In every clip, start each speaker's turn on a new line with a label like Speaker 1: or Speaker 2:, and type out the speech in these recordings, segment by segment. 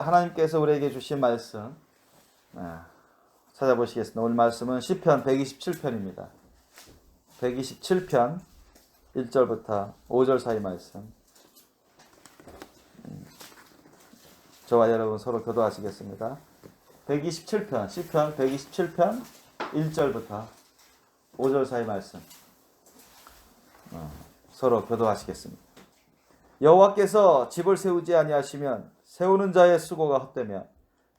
Speaker 1: 하나님께서 우리에게 주신 말씀 찾아보시겠습니다. 오늘 말씀은 시편 127편입니다. 127편 1절부터 5절 사이 말씀. 저와 여러분 서로 교도하시겠습니다. 127편 시편 127편 1절부터 5절 사이 말씀 서로 교도하시겠습니다. 여호와께서 집을 세우지 아니하시면 세우는 자의 수고가 헛되며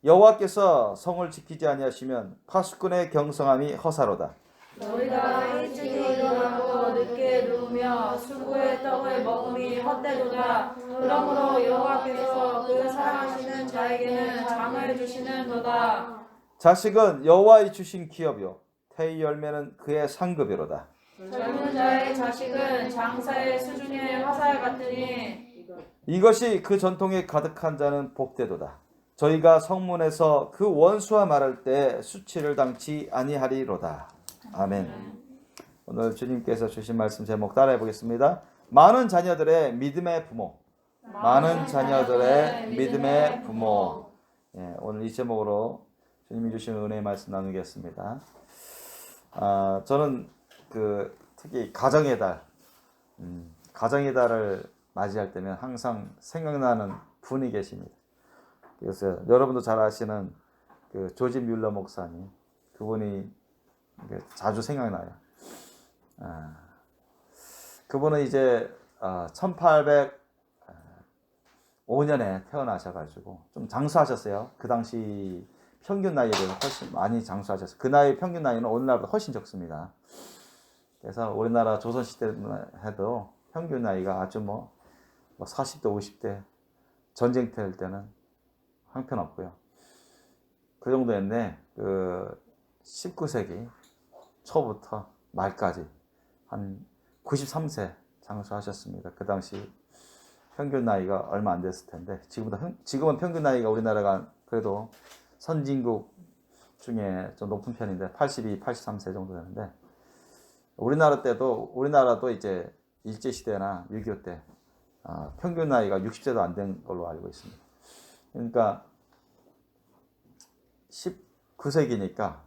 Speaker 1: 여호와께서 성을 지키지 아니하시면 파수꾼의 경성함이 허사로다.
Speaker 2: 너희가 일찍 일어나고 늦게 누우며 수고의 떡을 먹음이 헛되도다. 그러므로 여호와께서 그 사랑하시는 자에게는 장을 주시는도다.
Speaker 1: 자식은 여호와의 주신 기업이요 태의 열매는 그의 상급이로다.
Speaker 2: 젊은 자의 자식은 장사의 수중의 화살 같으니
Speaker 1: 이것이 그 전통에 가득한 자는 복되도다. 저희가 성문에서 그 원수와 말할 때 수치를 당치 아니하리로다. 아멘. 오늘 주님께서 주신 말씀 제목 따라해 보겠습니다. 많은 자녀들의 믿음의 부모. 많은 자녀들의 믿음의 부모. 오늘 이 제목으로 주님이 주신 은혜의 말씀 나누겠습니다. 저는 특히 가정의 달, 가정의 달을 맞이할 때면 항상 생각나는 분이 계십니다. 그래서 여러분도 잘 아시는 그 조지 뮬러 목사님, 그분이 자주 생각나요. 그분은 이제 1805년에 태어나셔가지고 좀 장수하셨어요. 그 당시 평균 나이에 비해서 훨씬 많이 장수하셨어요. 그 나이 평균 나이는 오늘날보다 훨씬 적습니다. 그래서 우리나라 조선시대만 해도 평균 나이가 아주 40대, 50대, 전쟁터 때는 형편없고요. 그 정도였네. 19세기 초부터 말까지 한 93세 장수하셨습니다. 그 당시 평균 나이가 얼마 안 됐을 텐데, 지금은 평균 나이가 우리나라가 그래도 선진국 중에 좀 높은 편인데, 82, 83세 정도 되는데, 우리나라도 이제 일제시대나 6.25 때 평균 나이가 60세도 안 된 걸로 알고 있습니다. 그러니까 19세기니까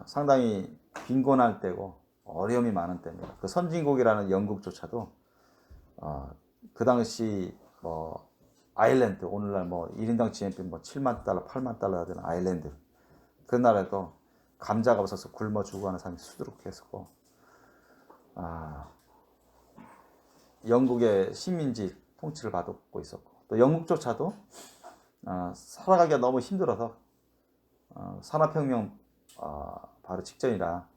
Speaker 1: 상당히 빈곤할 때고 어려움이 많은 때입니다. 그 선진국이라는 영국조차도 그 당시 아일랜드, 오늘날 1인당 GNP 7만 달러, 8만 달러 되는 아일랜드, 그 나라에도 감자가 없어서 굶어 죽어가는 사람이 수두룩했었고, 영국의 식민지 통치를 받고 있었고, 또 영국조차도 살아가기가 너무 힘들어서 산업혁명 바로 직전이라,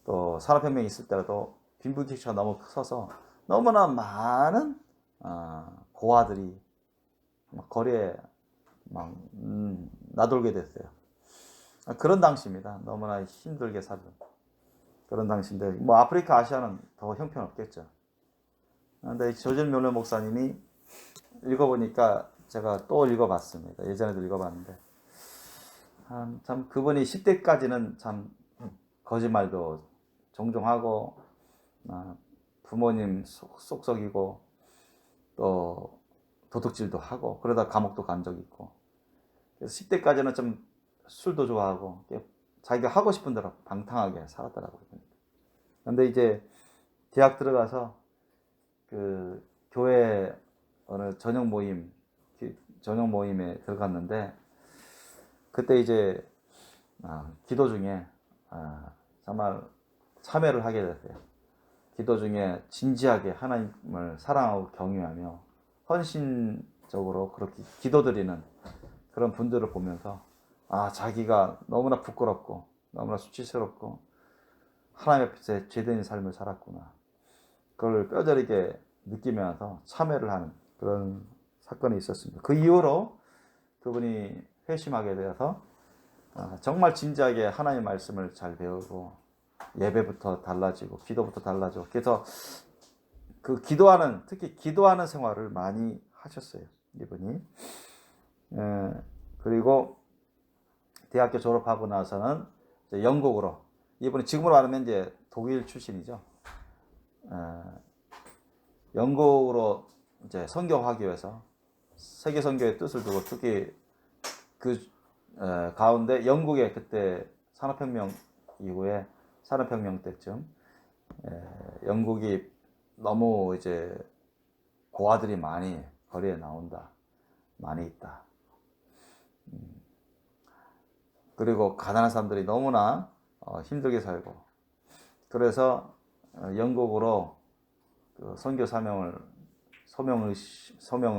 Speaker 1: 또 산업혁명이 있을 때라도 빈부격차가 너무 커서 너무나 많은 고아들이 거리에 나돌게 됐어요. 그런 당시입니다. 너무나 힘들게 살던 그런 당시인데, 아프리카, 아시아는 더 형편없겠죠. 그런데 조지 뮬러 목사님이 읽어보니까 제가 또 읽어봤습니다. 예전에도 읽어봤는데, 참 그분이 10대까지는 참 거짓말도 종종 하고, 부모님 쏙쏙이고, 또 도둑질도 하고, 그러다 감옥도 간 적 있고, 그래서 10대까지는 좀 술도 좋아하고 자기가 하고 싶은 대로 방탕하게 살았더라고요. 그런데 이제 대학 들어가서 그 교회 어느 저녁 모임에 들어갔는데, 그때 이제 기도 중에 정말 참회를 하게 됐어요. 기도 중에 진지하게 하나님을 사랑하고 경외하며 헌신적으로 그렇게 기도드리는 그런 분들을 보면서 자기가 너무나 부끄럽고 너무나 수치스럽고 하나님 앞에서 죄된 삶을 살았구나, 그걸 뼈저리게 느끼면서 참회를 하는 그런 사건이 있었습니다. 그 이후로 그분이 회심하게 되어서 정말 진지하게 하나님의 말씀을 잘 배우고, 예배부터 달라지고 기도부터 달라지고, 그래서 특히 기도하는 생활을 많이 하셨어요, 이분이. 그리고 대학교 졸업하고 나서는 이제 영국으로, 이분이 지금으로 말하면 이제 독일 출신이죠. 영국으로 이제 선교하기 위해서 세계 선교의 뜻을 두고 특히 그 가운데 영국의 그때 산업혁명 이후에 산업혁명 때쯤 영국이 너무 이제 고아들이 많이 거리에 나온다, 많이 있다. 그리고 가난한 사람들이 너무나 힘들게 살고, 그래서 영국으로 그 선교 소명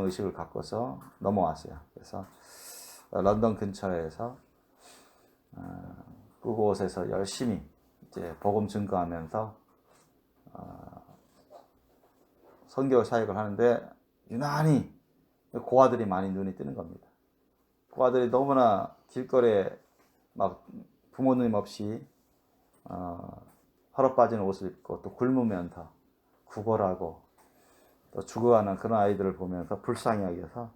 Speaker 1: 의식을 갖고서 넘어왔어요. 그래서 런던 근처에서 그곳에서 열심히 이제 복음 증거하면서 선교 사역을 하는데 유난히 고아들이 많이 눈에 띄는 겁니다. 고아들이 너무나 길거리에 막 부모님 없이 헐어 빠진 옷을 입고 또 굶으면서 구걸하고 또 죽어가는 그런 아이들을 보면서 불쌍히 여겨서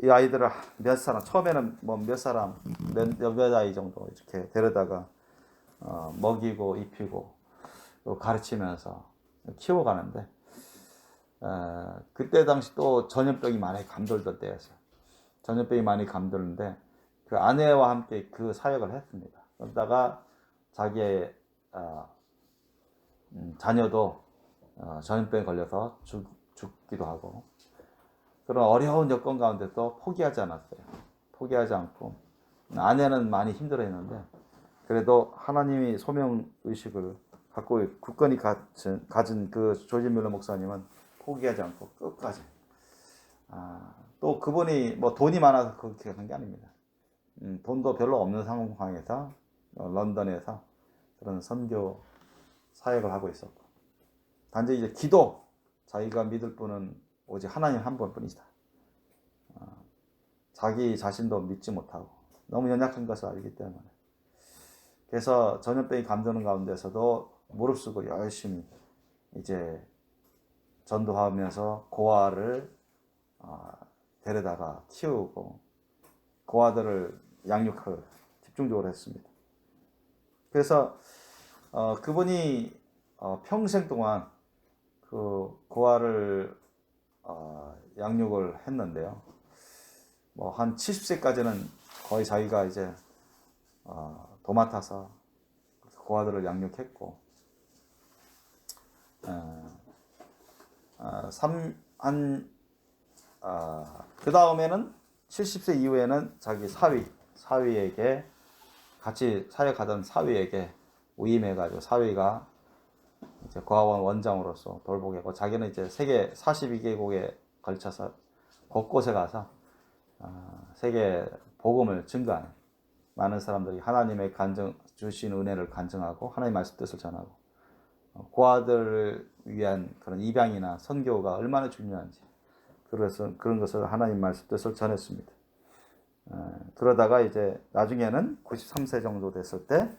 Speaker 1: 이 아이들을 몇 사람, 처음에는 뭐 몇 사람, 몇 아이 정도 이렇게 데려다가 먹이고 입히고 또 가르치면서 키워가는데 그때 당시 또 전염병이 많이 감돌던 때였어요. 전염병이 많이 감돌는데 그 아내와 함께 그 사역을 했습니다. 그러다가 자기의 자녀도 전염병에 걸려서 죽기도 하고, 그런 어려운 여건 가운데도 포기하지 않았어요. 포기하지 않고 아내는 많이 힘들어했는데 그래도 하나님이 소명의식을 갖고 굳건히 가진 그 조지 뮬러 목사님은 포기하지 않고 끝까지. 또 그분이 뭐 돈이 많아서 그렇게 한 게 아닙니다. 돈도 별로 없는 상황에서 런던에서 그런 선교 사역을 하고 있었고, 단지 이제 기도, 자기가 믿을 분은 오직 하나님 한 분뿐이다. 자기 자신도 믿지 못하고 너무 연약한 것을 알기 때문에, 그래서 전염병이 감도는 가운데서도 무릅쓰고 열심히 이제 전도하면서 고아를 데려다가 키우고 고아들을 양육을 집중적으로 했습니다. 그래서 그분이 평생 동안 그 고아를 양육을 했는데요. 뭐 한 70세까지는 거의 자기가 이제 도맡아서 고아들을 양육했고, 그 다음에는 70세 이후에는 자기 사위에게 같이 사역하던 사위에게 위임해가지고 사위가 이제 고아원 원장으로서 돌보게 하고, 자기는 이제 세계 42개국에 걸쳐서 곳곳에 가서 세계 복음을 증거하는, 많은 사람들이 하나님의 주신 은혜를 간증하고 하나님의 말씀 뜻을 전하고 고아들을 위한 그런 입양이나 선교가 얼마나 중요한지, 그래서 그런 것을 하나님 말씀 뜻을 전했습니다. 그러다가 이제 나중에는 93세 정도 됐을 때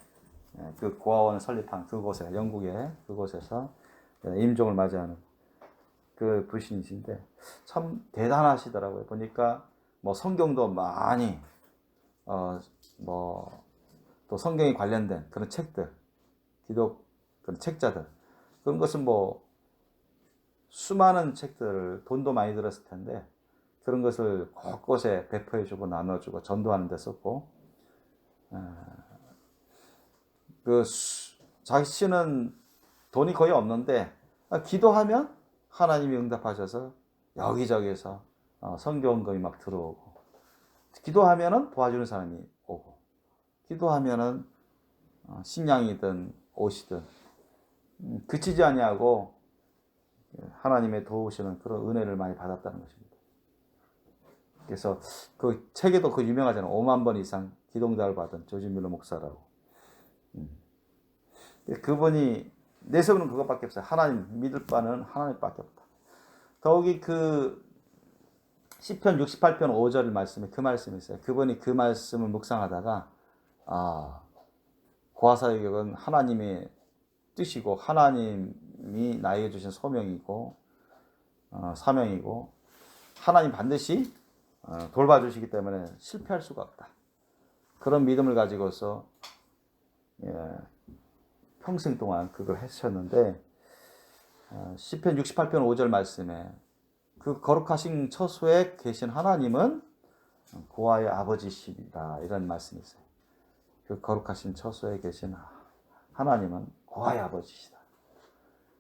Speaker 1: 그 고아원 설립한 그곳에, 영국의 그곳에서 임종을 맞이하는 그 부신이신데 참 대단하시더라고요. 보니까 뭐 성경도 많이 뭐 또 성경에 관련된 그런 책들, 기독 그런 책자들, 그런 것은 뭐 수많은 책들을 돈도 많이 들었을 텐데 그런 것을 곳곳에 배포해주고 나눠주고 전도하는 데 썼고, 자신은 돈이 거의 없는데 기도하면 하나님이 응답하셔서 여기저기서 선교원금이 막 들어오고, 기도하면은 도와주는 사람이 오고, 기도하면은 식량이든 옷이든 그치지 아니하고 하나님의 도우시는 그런 은혜를 많이 받았다는 것입니다. 그래서 그 책에도 그 유명하잖아요. 5만 번 이상 기도응답을 받은 조지 뮬러 목사라고. 그분이 내세우는 그것밖에 없어요. 하나님 믿을 바는 하나님밖에 없다. 더욱이 그 시편 68편 5절 말씀에 그 말씀이 있어요. 그분이 그 말씀을 묵상하다가 고아사역은 하나님의 뜻이고 하나님이 나에게 주신 소명이고 사명이고 하나님 반드시 돌봐주시기 때문에 실패할 수가 없다. 그런 믿음을 가지고서 평생 동안 그걸 하셨는데 시편 68편 5절 말씀에 그 거룩하신 처소에 계신 하나님은 고아의 아버지시다. 이런 말씀이 있어요. 그 거룩하신 처소에 계신 하나님은 고아의 아버지시다.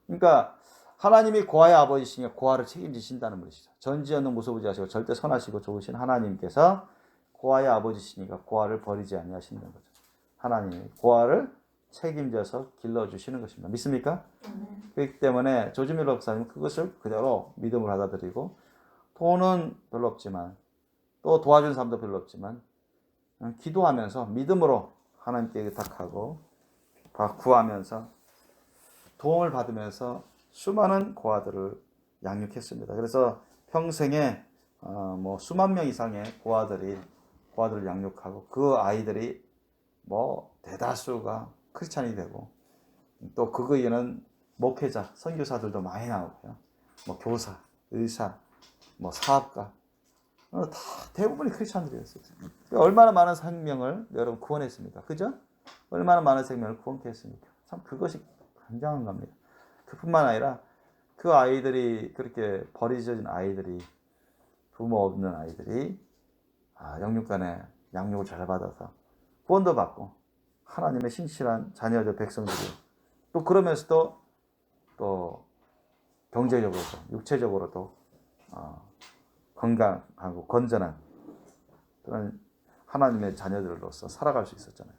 Speaker 1: 그러니까 하나님이 고아의 아버지시니까 고아를 책임지신다는 것이죠. 전지전능 무소부지하시고 절대 선하시고 좋으신 하나님께서 고아의 아버지시니까 고아를 버리지 아니하시는 거죠. 하나님이 고아를 책임져서 길러주시는 것입니다. 믿습니까? 그렇기 때문에 조지 밀러 목사님은 그것을 그대로 믿음으로 받아들이고 돈은 별로 없지만 또 도와준 사람도 별로 없지만 기도하면서 믿음으로 하나님께 의탁하고 구하면서 도움을 받으면서 수많은 고아들을 양육했습니다. 그래서 평생에 뭐 수만 명 이상의 고아들을 양육하고 그 아이들이 뭐 대다수가 크리스찬이 되고 또 그 이에는 목회자, 선교사들도 많이 나오고요. 뭐 교사, 의사, 뭐 사업가 다 대부분이 크리스찬들이었어요. 얼마나 많은 생명을 여러분 구원했습니까? 그죠? 얼마나 많은 생명을 구원케 했습니까? 참 그것이 굉장한 겁니다. 그뿐만 아니라 그 아이들이 그렇게 버려진 아이들이 부모 없는 아이들이 영육간에 양육을 잘 받아서 구원도 받고 하나님의 신실한 자녀들 백성들이 또 그러면서도 또 경제적으로도 육체적으로도 건강하고 건전한 그런 하나님의 자녀들로서 살아갈 수 있었잖아요.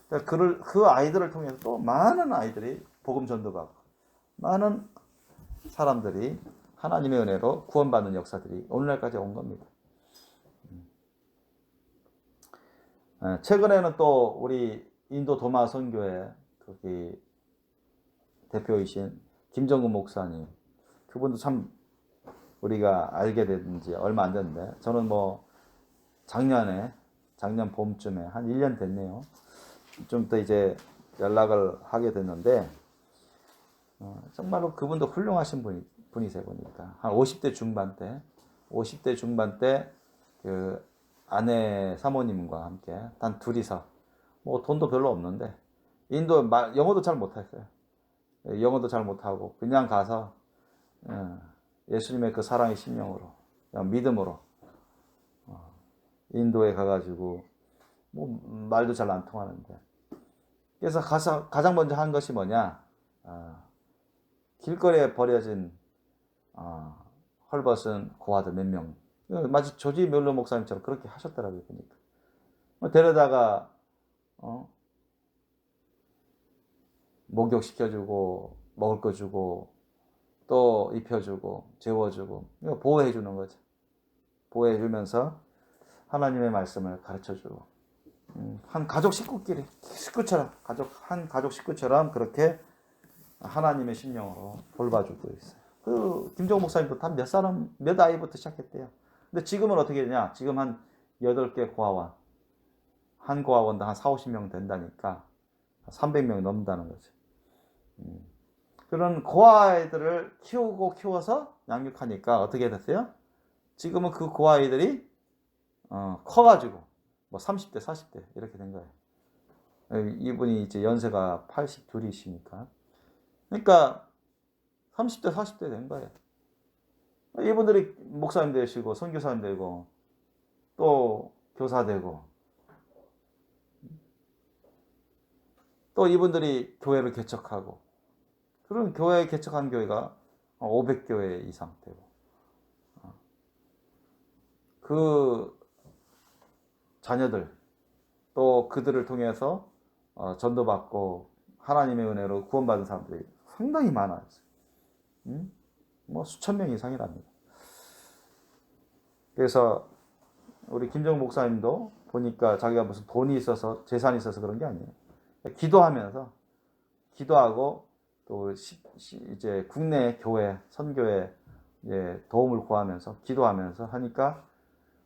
Speaker 1: 그러니까 그 아이들을 통해서 또 많은 아이들이 복음 전도받고 많은 사람들이 하나님의 은혜로 구원받는 역사들이 오늘날까지 온 겁니다. 최근에는 또 우리 인도 도마 선교회 거기 대표이신 김정근 목사님, 그분도 참 우리가 알게 된 지 얼마 안 됐는데 저는 뭐 작년 봄쯤에 한 1년 됐네요. 좀 더 이제 연락을 하게 됐는데 정말로 그분도 훌륭하신 분이세요. 보니까 한 50대 중반 때 그 아내 사모님과 함께 단 둘이서 뭐 돈도 별로 없는데 인도 영어도 잘 못했어요. 영어도 잘 못하고 그냥 가서 예수님의 그 사랑의 심령으로 믿음으로 인도에 가가지고 뭐 말도 잘 안 통하는데 그래서 가장 먼저 한 것이 뭐냐, 길거리에 버려진 헐벗은 고아들 몇 명, 마치 조지 밀러 목사님처럼 그렇게 하셨더라고요. 보니까 데려다가 목욕시켜주고 먹을 거 주고 또 입혀주고 재워주고 보호해주는 거죠. 보호해주면서 하나님의 말씀을 가르쳐주고 한 가족 식구처럼 한 가족 식구처럼 그렇게 하나님의 심령으로 돌봐주고 있어요. 그 김정우 목사님도 단 몇 아이부터 시작했대요. 근데 지금은 어떻게 되냐? 지금 한 8개 고아원, 한 고아원당 한 40-50명 된다니까 300명 넘는다는 거죠. 그런 고아이들을 키워서 양육하니까 어떻게 됐어요? 지금은 그 고아이들이 커가지고 뭐 30대, 40대 이렇게 된 거예요. 이분이 이제 연세가 82이시니까. 그러니까 30대, 40대 된 거예요. 이분들이 목사님 되시고 선교사님 되고 또 교사 되고 또 이분들이 교회를 개척하고 그런 개척한 교회가 500교회 이상 되고 그 자녀들 또 그들을 통해서 전도받고 하나님의 은혜로 구원받은 사람들이 상당히 많아요. 뭐 수천 명 이상이랍니다. 그래서 우리 김정우 목사님도 보니까 자기가 무슨 돈이 있어서 재산이 있어서 그런 게 아니에요. 기도하고 또 이제 국내 교회 선교회 도움을 구하면서 기도하면서 하니까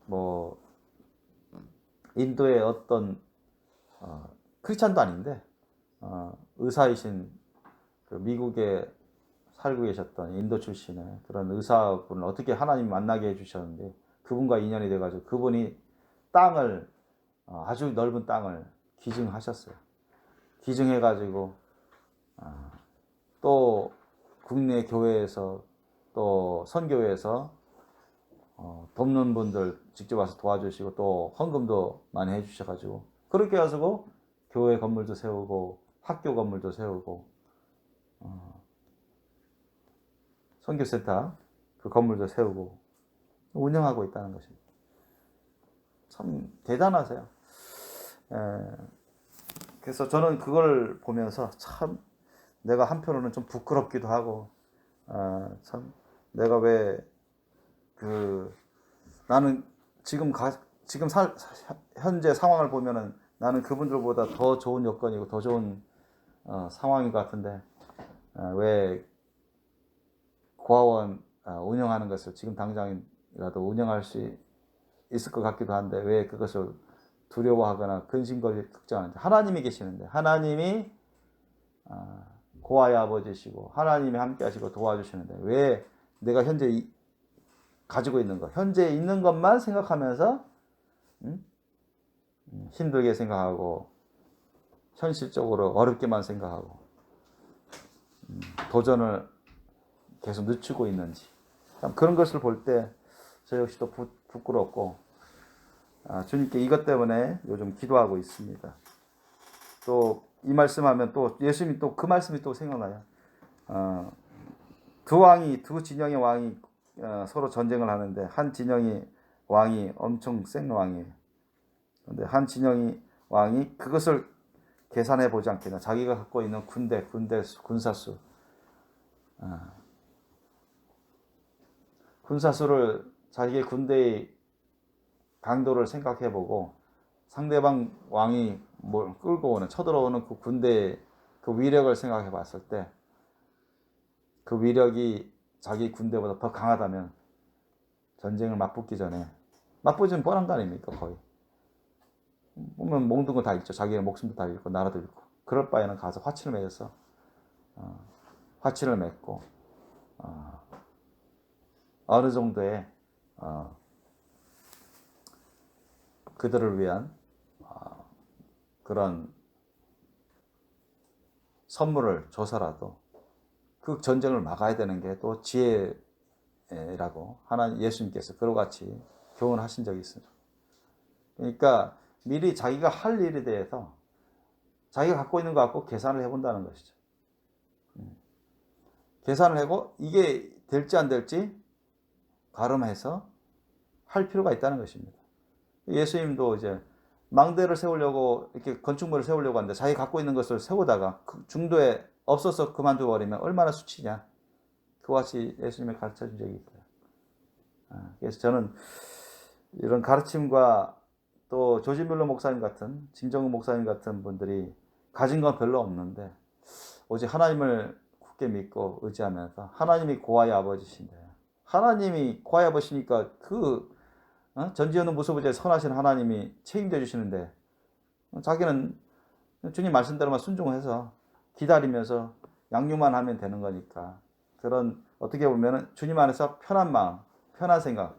Speaker 1: 뭐 인도의 어떤 크리스찬도 아닌데 의사이신 그 미국에 살고 계셨던 인도 출신의 그런 의사분을 어떻게 하나님 만나게 해주셨는데 그분과 인연이 돼가지고 그분이 땅을 아주 넓은 땅을 기증하셨어요. 기증해가지고 또 국내 교회에서 또 선교회에서 돕는 분들 직접 와서 도와주시고 또 헌금도 많이 해주셔가지고 그렇게 해서 교회 건물도 세우고 학교 건물도 세우고 선교센터 그 건물도 세우고 운영하고 있다는 것입니다. 참 대단하세요. 그래서 저는 그걸 보면서 참 내가 한편으로는 좀 부끄럽기도 하고 참 내가 왜 나는 지금 현재 상황을 보면은 나는 그분들보다 더 좋은 여건이고 더 좋은 상황인 것 같은데 왜 고아원 운영하는 것을 지금 당장이라도 운영할 수 있을 것 같기도 한데 왜 그것을 두려워하거나 근심거리 걱정하는지 하나님이 계시는데 하나님이 고아의 아버지시고 하나님이 함께 하시고 도와주시는데 왜 내가 현재 가지고 있는 것 현재 있는 것만 생각하면서 힘들게 생각하고 현실적으로 어렵게만 생각하고 도전을 계속 늦추고 있는지 참 그런 것을 볼 때 저 역시 또 부끄럽고 주님께 이것 때문에 요즘 기도하고 있습니다. 또 이 말씀하면 또 예수님이 또 그 말씀이 또 생각나요. 두 진영의 왕이 서로 전쟁을 하는데 한 진영의 왕이 엄청 센 왕이에요. 그런데 한 진영의 왕이 그것을 계산해 보지 않겠냐. 자기가 갖고 있는 군사수 군사수를 자기의 군대의 강도를 생각해 보고 상대방 왕이 뭘 끌고 오는 쳐들어오는 그 군대의 그 위력을 생각해 봤을 때 그 위력이 자기 군대보다 더 강하다면 전쟁을 맞붙기 전에 맞붙으면 뻔한 거 아닙니까? 거의 보면 모든 거 다 잃죠. 자기의 목숨도 다 잃고 나라도 잃고 그럴 바에는 가서 화친을 맺어서 화친을 맺고 어느 정도의 그들을 위한 그런 선물을 줘서라도 그 전쟁을 막아야 되는 게 또 지혜라고 하나님 예수님께서 그와 같이 교훈하신 적이 있습니다. 그러니까 미리 자기가 할 일에 대해서 자기가 갖고 있는 거 갖고 계산을 해본다는 것이죠. 계산을 하고 이게 될지 안 될지 가름해서 할 필요가 있다는 것입니다. 예수님도 이제 망대를 세우려고 이렇게 건축물을 세우려고 하는데 자기 갖고 있는 것을 세우다가 그 중도에 없어서 그만둬 버리면 얼마나 수치냐. 그와 같이 예수님이 가르쳐 준 적이 있어요. 그래서 저는 이런 가르침과 또 조지 뮬러 목사님 같은 진정은 목사님 같은 분들이 가진 건 별로 없는데 오직 하나님을 굳게 믿고 의지하면서 하나님이 고아의 아버지신데 하나님이 고아의 아버지니까 전지현은 무소부지의 선하신 하나님이 책임져 주시는데 자기는 주님 말씀대로만 순종해서 기다리면서 양육만 하면 되는 거니까 그런 어떻게 보면 주님 안에서 편한 마음, 편한 생각,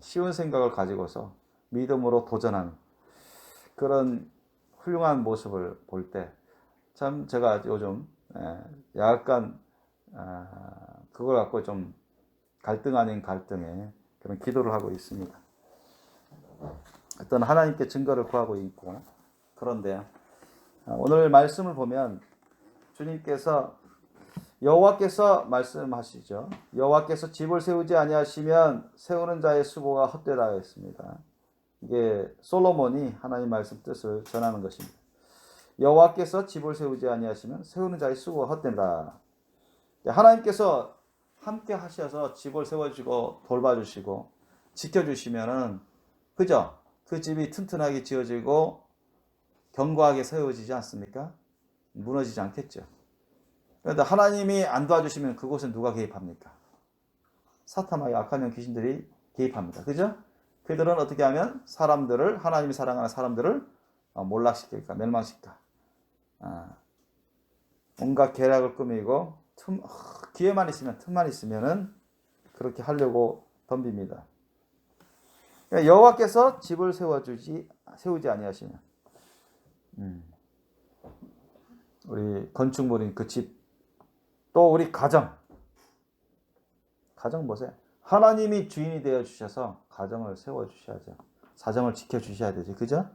Speaker 1: 쉬운 생각을 가지고서 믿음으로 도전하는 그런 훌륭한 모습을 볼 때 참 제가 요즘 약간 그걸 갖고 좀 갈등 아닌 갈등에 그런 기도를 하고 있습니다. 어떤 하나님께 증거를 구하고 있고 그런데 오늘 말씀을 보면 주님께서 여호와께서 말씀하시죠. 여호와께서 집을 세우지 아니하시면 세우는 자의 수고가 헛되다 했습니다. 이게 솔로몬이 하나님 말씀 뜻을 전하는 것입니다. 여호와께서 집을 세우지 아니하시면 세우는 자의 수고가 헛된다. 하나님께서 함께 하셔서 집을 세워주고 돌봐주시고 지켜주시면은 그죠? 그 집이 튼튼하게 지어지고 견고하게 세워지지 않습니까? 무너지지 않겠죠. 그런데 하나님이 안 도와주시면 그곳에 누가 개입합니까? 사탄과 악한 영 귀신들이 개입합니다. 그죠? 그들은 어떻게 하면 하나님이 사랑하는 사람들을 몰락시킬까 멸망시킬까 온갖 계략을 꾸미고 기회만 있으면 틈만 있으면은 그렇게 하려고 덤빕니다. 그러니까 여호와께서 집을 세우지 아니하시면 우리 건축물인 그 집 또 우리 가정 보세요. 하나님이 주인이 되어 주셔서 가정을 세워 주셔야죠. 사정을 지켜 주셔야 되죠. 그죠?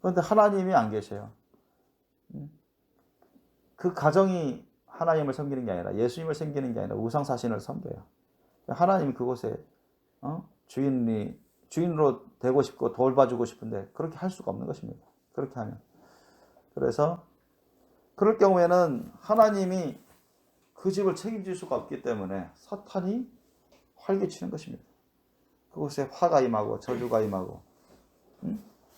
Speaker 1: 그런데 하나님이 안 계셔요. 그 가정이 하나님을 섬기는 게 아니라 예수님을 섬기는 게 아니라 우상사신을 섬겨요. 하나님이 그곳에 주인으로 되고 싶고 돌봐주고 싶은데 그렇게 할 수가 없는 것입니다. 그렇게 하면. 그래서 그럴 경우에는 하나님이 그 집을 책임질 수가 없기 때문에 사탄이 활개치는 것입니다. 그곳에 화가 임하고 저주가 임하고,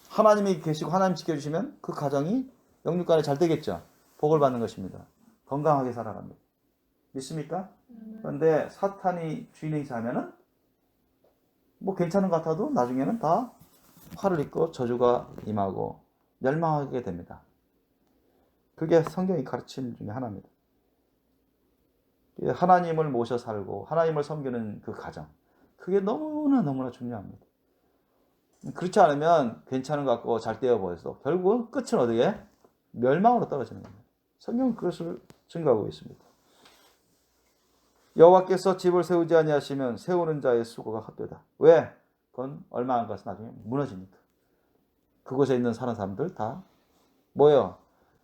Speaker 1: 하나님이 계시고 하나님 지켜주시면 그 가정이 영육간에 잘 되겠죠. 복을 받는 것입니다. 건강하게 살아갑니다. 믿습니까? 그런데 사탄이 주인 행사하면은 뭐 괜찮은 것 같아도 나중에는 다 화를 입고 저주가 임하고 멸망하게 됩니다. 그게 성경이 가르치는 중에 하나입니다. 하나님을 모셔 살고 하나님을 섬기는 그 가정, 그게 너무나 중요합니다. 그렇지 않으면 괜찮은 것 같고 잘 되어 보여서 결국은 끝은 어디에? 멸망으로 떨어지는 겁니다. 성경은 그것을 증거하고 있습니다. 여호와께서 집을 세우지 아니하시면 세우는 자의 수고가 헛되다. 왜? 그건 얼마 안 가서 나중에 무너지니까. 그곳에 있는 사는 사람들 다 뭐예요?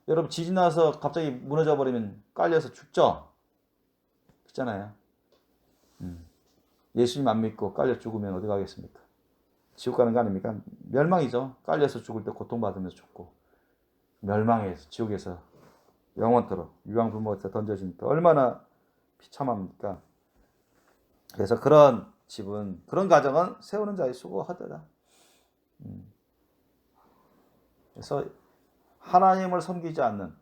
Speaker 1: 여러분 지진 나서 갑자기 무너져 버리면 깔려서 죽죠? 그렇잖아요. 예수님 안 믿고 깔려 죽으면 어디 가겠습니까? 지옥 가는 거 아닙니까? 멸망이죠. 깔려서 죽을 때 고통받으면서 죽고 멸망해서 지옥에서 영원토록 유황불못에 던져지니까 얼마나 비참합니까? 그래서 그런 집은, 그런 가정은 세우는 자의 수고가 헛되다. 그래서 하나님을 섬기지 않는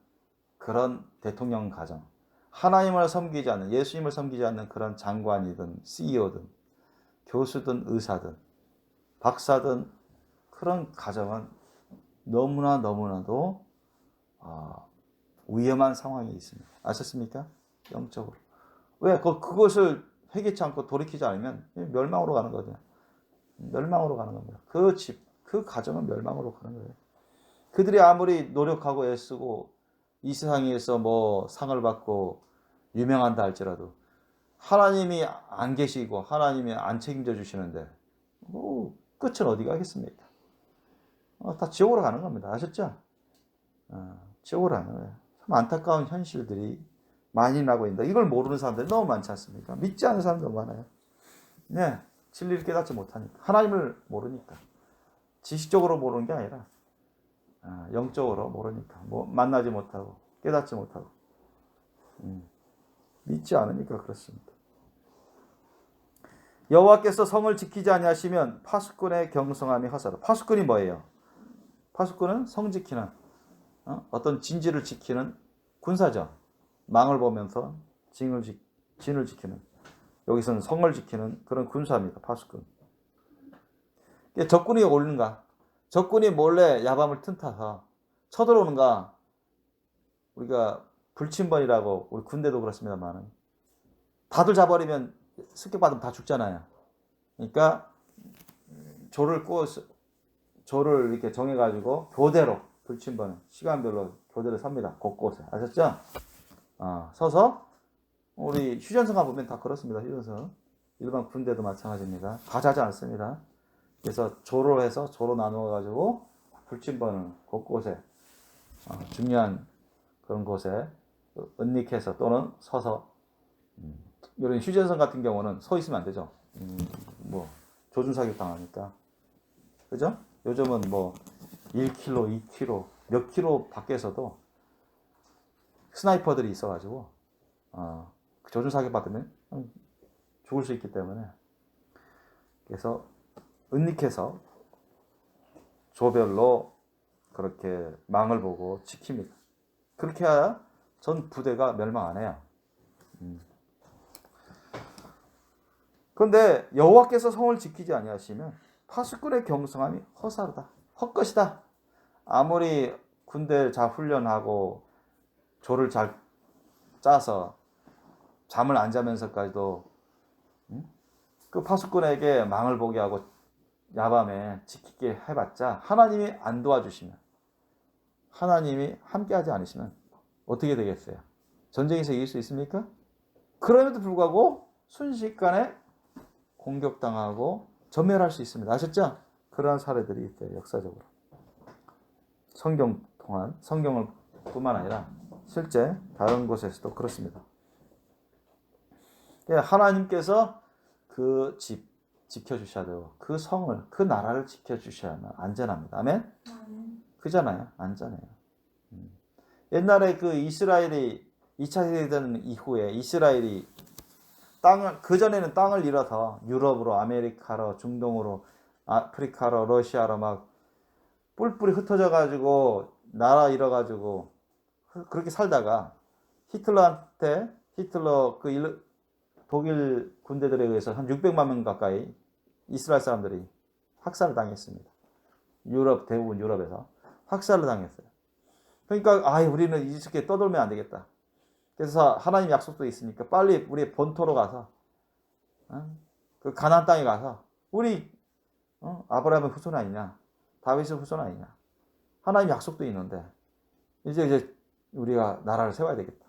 Speaker 1: 그런 대통령 가정, 하나님을 섬기지 않는, 예수님을 섬기지 않는 그런 장관이든 CEO든 교수든 의사든 박사든 그런 가정은 너무나도 위험한 상황이 있습니다. 아셨습니까? 영적으로. 왜? 그것을 회개치 않고 돌이키지 않으면 멸망으로 가는 거죠. 멸망으로 가는 겁니다. 그 집, 그 가정은 멸망으로 가는 거예요. 그들이 아무리 노력하고 애쓰고 이 세상에서 뭐 상을 받고 유명한다 할지라도 하나님이 안 계시고 하나님이 안 책임져 주시는데 뭐 끝은 어디 가겠습니까? 다 지옥으로 가는 겁니다. 아셨죠? 지옥으로 가는 거예요. 참 안타까운 현실들이 많이 나고 있는데 이걸 모르는 사람들이 너무 많지 않습니까? 믿지 않는 사람들 너무 많아요. 네, 진리를 깨닫지 못하니까. 하나님을 모르니까. 지식적으로 모르는 게 아니라 영적으로 모르니까. 뭐 만나지 못하고 깨닫지 못하고 믿지 않으니까 그렇습니다. 여호와께서 성을 지키지 아니하시면 파수꾼의 경성함이 헛되다. 파수꾼이 뭐예요? 파수꾼은 성 지키는 어떤 진지를 지키는 군사죠. 망을 보면서 진을 지키는, 여기서는 성을 지키는 그런 군사입니다. 파수꾼. 적군이 오는가? 적군이 몰래 야밤을 틈타서 쳐들어오는가? 우리가 불침번이라고, 우리 군대도 그렇습니다만 다들 잡아버리면 습격받으면 다 죽잖아요. 그러니까 조를 이렇게 정해가지고 교대로, 불침번은 시간별로 교대를 삽니다. 곳곳에. 아셨죠? 서서 우리 휴전선 가보면 다 그렇습니다. 휴전선. 일반 군대도 마찬가지입니다. 다 자지 않습니다. 그래서 조로 해서 조로 나누어가지고 불침번을 곳곳에 중요한 그런 곳에 은닉해서 또는 서서, 이런 휴전선 같은 경우는 서 있으면 안 되죠. 뭐 조준사격 당하니까. 그죠? 요즘은 뭐 1km, 2km, 몇 킬로 밖에서도 스나이퍼들이 있어가지고 조준사격 받으면 죽을 수 있기 때문에, 그래서 은닉해서 조별로 그렇게 망을 보고 지킵니다. 그렇게 해야 전 부대가 멸망 안 해요. 그런데 여호와께서 성을 지키지 아니하시면 파수꾼의 경성함이 헛사르다, 헛것이다. 아무리 군대를 잘 훈련하고 조를 잘 짜서 잠을 안 자면서까지도 그 파수꾼에게 망을 보게 하고 야밤에 지키게 해봤자 하나님이 안 도와주시면, 하나님이 함께하지 않으시면 어떻게 되겠어요? 전쟁에서 이길 수 있습니까? 그럼에도 불구하고 순식간에 공격당하고 전멸할 수 있습니다. 아셨죠? 그러한 사례들이 있어요. 역사적으로. 성경을 뿐만 아니라 실제 다른 곳에서도 그렇습니다. 하나님께서 그 집 지켜주셔야 되고 그 성을, 그 나라를 지켜주셔야만 안전합니다. 아멘? 그잖아요. 안전해요. 옛날에 그 이스라엘이 2차 세계대전 이후에 이스라엘이 그전에는 땅을 잃어서 유럽으로, 아메리카로, 중동으로, 아프리카로, 러시아로 막 뿔뿔이 흩어져 가지고 나라 잃어가지고 그렇게 살다가 히틀러 독일 군대들에 의해서 한 600만 명 가까이 이스라엘 사람들이 학살을 당했습니다. 대부분 유럽에서 학살을 당했어요. 그러니까 우리는 이렇게 떠돌면 안 되겠다. 그래서 하나님 약속도 있으니까 빨리 우리 본토로 가서 그 가나안 땅에 가서 우리 아브라함의 후손 아니냐, 다윗의 후손 아니냐, 하나님 약속도 있는데 이제 우리가 나라를 세워야 되겠다.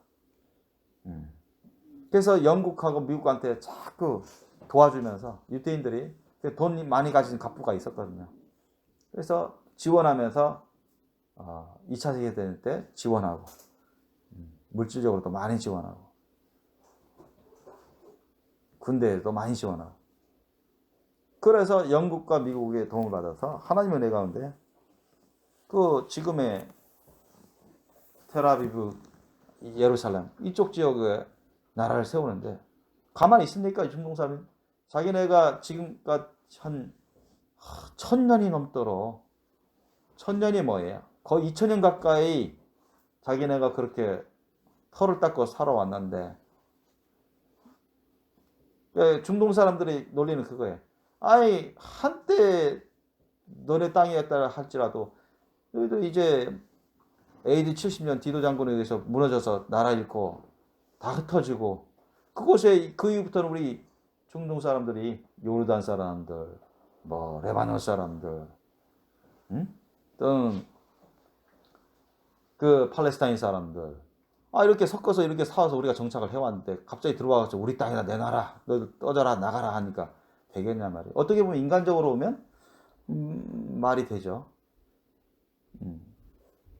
Speaker 1: 그래서 영국하고 미국한테 자꾸 도와주면서 유대인들이 돈 많이 가진 갑부가 있었거든요. 그래서 지원하면서 2차 세계대전 때 지원하고 물질적으로도 많이 지원하고 군대에도 많이 지원하고 그래서 영국과 미국의 도움을 받아서 하나님의 은혜 가운데 그 지금의 텔아비브, 예루살렘 이쪽 지역에 나라를 세우는데 가만히 있습니까? 중동 사람이 자기네가 지금까지 한 1000년이 넘도록 1000년이 뭐예요? 거의 2000년 가까이 자기네가 그렇게 털을 닦고 살아왔는데 중동 사람들이 논리는 그거예요. 한때 너네 땅이었다 할지라도 너희들 이제 AD 70년 디도 장군에 의해서 무너져서 나라 잃고 다 흩어지고 그곳에 그 이후부터는 우리 중동 사람들이 요르단 사람들, 뭐 레바논 사람들, 또는 그 팔레스타인 사람들 이렇게 섞어서 이렇게 사와서 우리가 정착을 해왔는데 갑자기 들어와서 우리 땅이나 내놔라, 너 떠져라 나가라 하니까 되겠냐 말이에요. 어떻게 보면 인간적으로 보면 말이 되죠.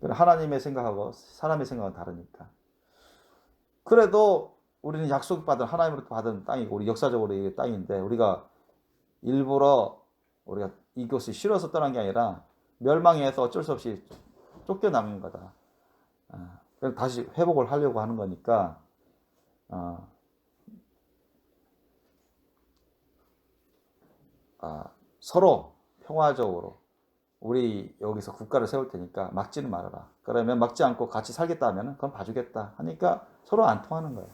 Speaker 1: 하나님의 생각하고 사람의 생각은 다르니까. 그래도 우리는 약속받은 하나님으로부터 받은 땅이고 우리 역사적으로 이 땅인데 우리가 일부러 우리가 이곳이 싫어서 떠난 게 아니라 멸망해서 어쩔 수 없이 쫓겨남은 거다. 그래서 다시 회복을 하려고 하는 거니까 서로 평화적으로 우리 여기서 국가를 세울 테니까 막지는 말아라. 그러면 막지 않고 같이 살겠다 하면 그건 봐주겠다 하니까 서로 안 통하는 거예요.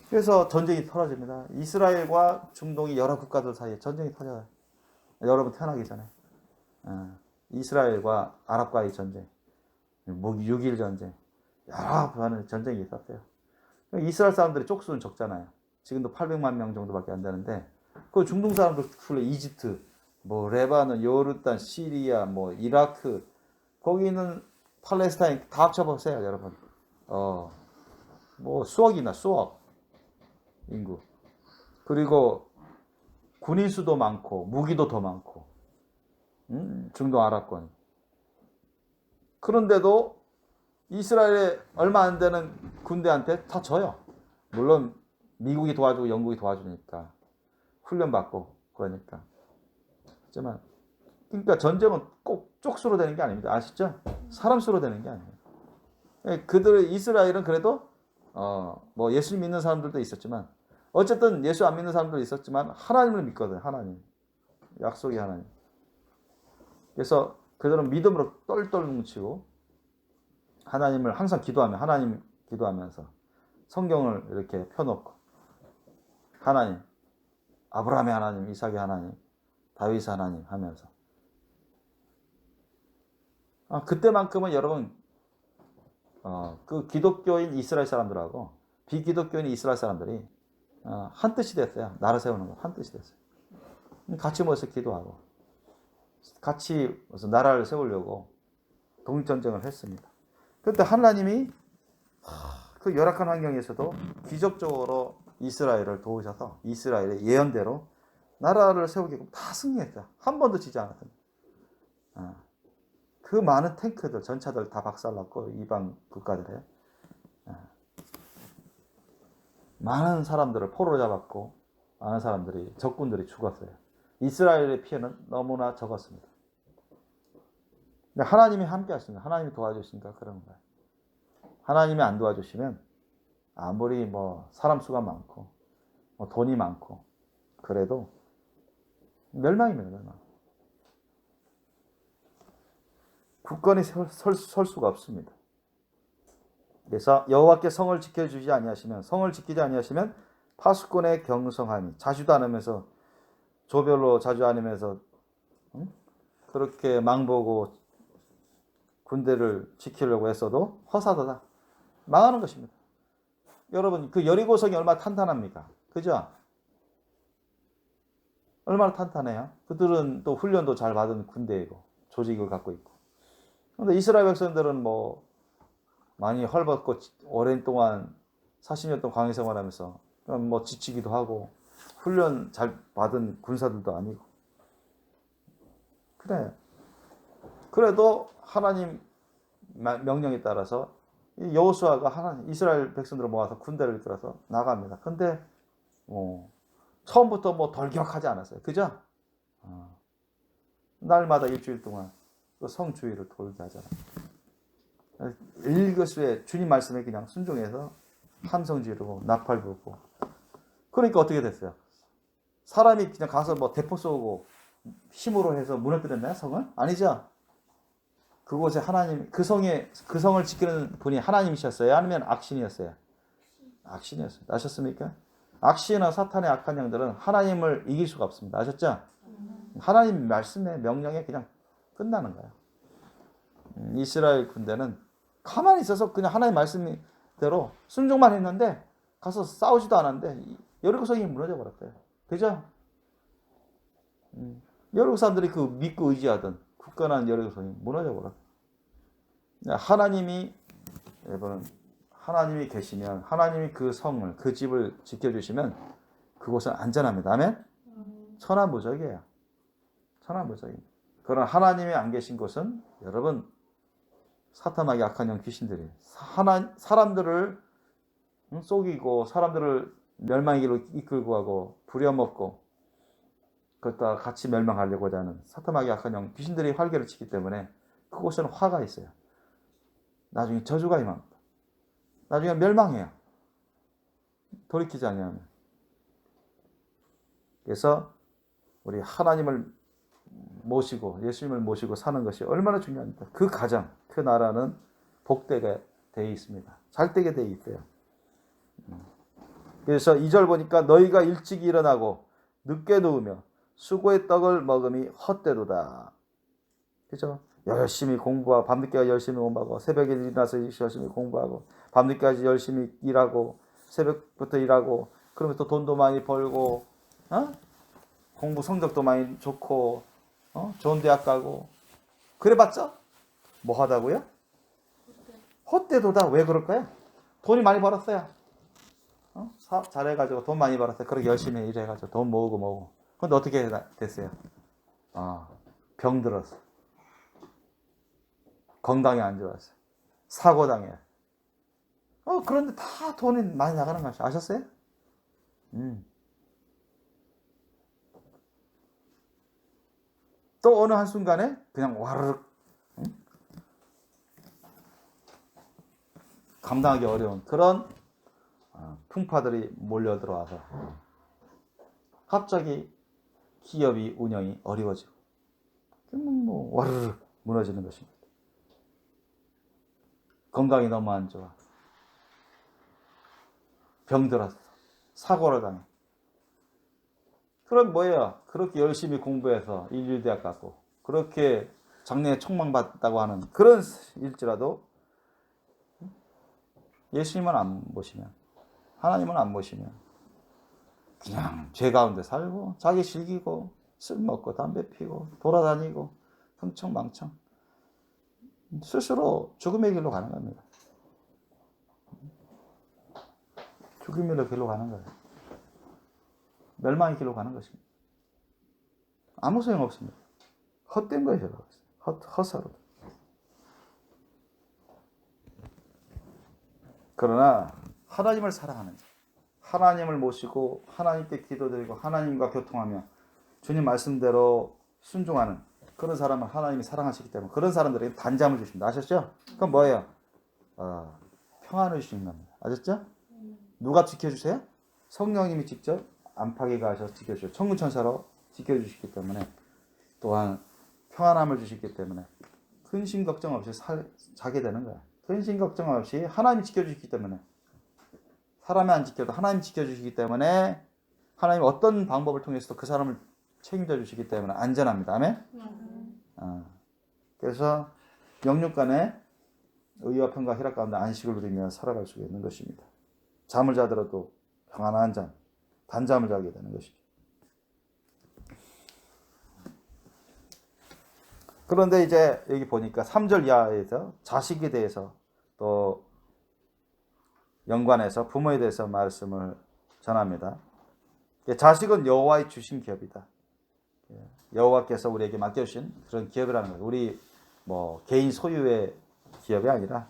Speaker 1: 그래서 전쟁이 터집니다. 이스라엘과 중동이 여러 국가들 사이에 전쟁이 터져요. 여러분 태어나기 전에 이스라엘과 아랍과의 전쟁, 6.1 전쟁, 여러 번의 전쟁이 있었어요. 이스라엘 사람들이 쪽수는 적잖아요. 지금도 800만 명 정도밖에 안 되는데 그 중동 사람들 이집트, 뭐 레바논, 요르단, 시리아, 뭐 이라크, 거기 있는 팔레스타인 다 합쳐보세요, 여러분. 뭐 수억 인구. 그리고 군인 수도 많고 무기도 더 많고, 중동 아랍권. 그런데도 이스라엘에 얼마 안 되는 군대한테 다 져요. 물론 미국이 도와주고 영국이 도와주니까 훈련받고 그러니까. 하지만 그러니까 전쟁은 꼭 쪽수로 되는 게 아닙니다. 아시죠? 사람 수로 되는 게 아니에요. 이스라엘은 그래도 뭐 예수 믿는 사람들도 있었지만 어쨌든 예수 안 믿는 사람들도 있었지만 하나님을 믿거든. 하나님. 약속이 하나님. 그래서 그들은 믿음으로 똘똘 뭉치고 하나님을 항상 하나님 기도하면서 성경을 이렇게 펴놓고 하나님, 아브라함의 하나님, 이삭의 하나님, 다윗의 하나님 하면서 그때만큼은 여러분 그 기독교인 이스라엘 사람들하고 비기독교인 이스라엘 사람들이 한 뜻이 됐어요. 나라 세우는 거 한 뜻이 됐어요. 같이 모여서 기도하고 같이 나라를 세우려고 독립전쟁을 했습니다. 그때 하나님이 그 열악한 환경에서도 기적적으로 이스라엘을 도우셔서 이스라엘의 예언대로 나라를 세우게끔 다 승리했죠. 한 번도 지지 않았던. 그 많은 탱크들, 전차들 다 박살났고 이방 국가들에 많은 사람들을 포로 잡았고 많은 사람들이 적군들이 죽었어요. 이스라엘의 피해는 너무나 적었습니다. 근데 하나님이 함께 하시니까 하나님이 도와주시니까 그런 거예요. 하나님이 안 도와주시면 아무리 뭐 사람 수가 많고 뭐 돈이 많고 그래도 멸망입니다. 멸망. 굳건히 설 수가 없습니다. 그래서 여호와께 성을 지켜주지 아니하시면 성을 지키지 아니하시면 파수꾼의 경성함이 자주도 않으면서 조별로 자주 않으면서 그렇게 망보고 군대를 지키려고 했어도 허사도다. 망하는 것입니다. 여러분 그 여리고성이 얼마나 탄탄합니까? 그죠? 얼마나 탄탄해요? 그들은 또 훈련도 잘 받은 군대이고 조직을 갖고 있고. 그런데 이스라엘 백성들은 뭐 많이 헐벗고 오랜 동안 40년 동안 광야 생활하면서 뭐 지치기도 하고 훈련 잘 받은 군사들도 아니고 그래. 그래도 하나님 명령에 따라서 여호수아가 이스라엘 백성들을 모아서 군대를 이끌어서 나갑니다. 근데 처음부터 뭐 돌격하지 않았어요. 그죠? 날마다 일주일 동안 그 성 주위를 돌게 하잖아요. 일거수에 주님 말씀에 그냥 순종해서 함성 지르고 나팔 불고. 그러니까 어떻게 됐어요? 사람이 그냥 가서 뭐 대포 쏘고 힘으로 해서 무너뜨렸나요? 성을? 아니죠. 그곳에 하나님, 그 성을 지키는 분이 하나님이셨어요? 아니면 악신이었어요? 악신이었어요. 아셨습니까? 악신이나 사탄의 악한 영들은 하나님을 이길 수가 없습니다. 아셨죠? 하나님 말씀의 명령에 그냥 끝나는 거예요. 이스라엘 군대는 가만히 있어서 그냥 하나님 말씀대로 순종만 했는데 가서 싸우지도 않았는데 여리고성이 무너져 버렸대요. 그죠? 여리고 사람들이 그 믿고 의지하던 굳건한 여리고성이 무너져 버렸어요. 하나님이 여러분 하나님이 계시면 하나님이 그 성을 그 집을 지켜주시면 그곳은 안전합니다. 아멘? 천하무적이에요. 천하무적입니다. 그러나 하나님이 안 계신 곳은 여러분 사탄에게 악한 영 귀신들이 사람들을 속이고 사람들을 멸망의 길로 이끌고 가고 부려먹고 그것과 같이 멸망하려고 하는 사탄에게 악한 영 귀신들이 활개를 치기 때문에 그곳은 화가 있어요. 나중에 저주가 임합니다. 나중에 멸망해요. 돌이키지 않으면. 그래서 우리 하나님을 모시고 예수님을 모시고 사는 것이 얼마나 중요합니까? 그 가정, 그 나라는 복되게 되어 있습니다. 잘 되게 되어 있대요. 그래서 2절 보니까 너희가 일찍 일어나고 늦게 누우며 수고의 떡을 먹음이 헛되도다. 그죠? 열심히 공부하고 밤늦게까지 열심히 공부하고 새벽에 일어나서 열심히 공부하고 밤늦게까지 열심히 일하고 새벽부터 일하고 그러면 또 돈도 많이 벌고 공부 성적도 많이 좋고 좋은 대학 가고 그래봤자 뭐 하다고요? 헛되도다. 왜 그럴까요? 돈이 많이 벌었어요. 사업 잘해가지고 돈 많이 벌었어요. 그렇게 열심히 일해가지고 돈 모으고 근데 어떻게 됐어요? 병들었어. 건강이 안 좋았어요. 사고 당해요. 그런데 다 돈이 많이 나가는 거 아셨어요? 또 어느 한순간에 그냥 와르륵 감당하기 어려운 그런 풍파들이 몰려 들어와서 갑자기 기업이 운영이 어려워지고 뭐 와르륵 무너지는 것입니다. 건강이 너무 안 좋아. 병들었어. 사고를 당해. 그럼 뭐예요? 그렇게 열심히 공부해서 인류대학 갔고 그렇게 장래에 촉망받았다고 하는 그런 일지라도 예수님은 안 보시면 하나님은 안 보시면 그냥 죄 가운데 살고 자기 즐기고 술 먹고 담배 피고 돌아다니고 흥청망청 스스로 죽음의 길로 가는 겁니다. 죽음의 길로 가는 거예요. 멸망의 길로 가는 것입니다. 아무 소용 없습니다. 헛된 거에 들어갔어요. 헛사로. 그러나 하나님을 사랑하는 자, 하나님을 모시고 하나님께 기도드리고 하나님과 교통하며 주님 말씀대로 순종하는 그런 사람을 하나님이 사랑하시기 때문에 그런 사람들에게 단잠을 주십니다. 아셨죠? 그럼 뭐예요? 평안을 주시는 겁니다. 아셨죠? 누가 지켜주세요? 성령님이 직접 안팎에 가셔서 지켜주셔요. 천군천사로 지켜주시기 때문에 또한 평안함을 주시기 때문에 근심 걱정 없이 자게 되는 거야. 근심 걱정 없이 하나님이 지켜주시기 때문에 사람이 안 지켜도 하나님이 지켜주시기 때문에 하나님이 어떤 방법을 통해서도 그 사람을 책임져 주시기 때문에 안전합니다. 아멘? 그래서 영육간에 의와 평과 희락 가운데 안식을 누리며 살아갈 수 있는 것입니다. 잠을 자더라도 평안한 잠, 단잠을 자게 되는 것이죠. 그런데 이제 여기 보니까 3절 이하에서 자식에 대해서 또 연관해서 부모에 대해서 말씀을 전합니다. 자식은 여호와의 주신 기업이다. 여호와께서 우리에게 맡겨주신 그런 기업이라는 거예요. 우리 뭐 개인 소유의 기업이 아니라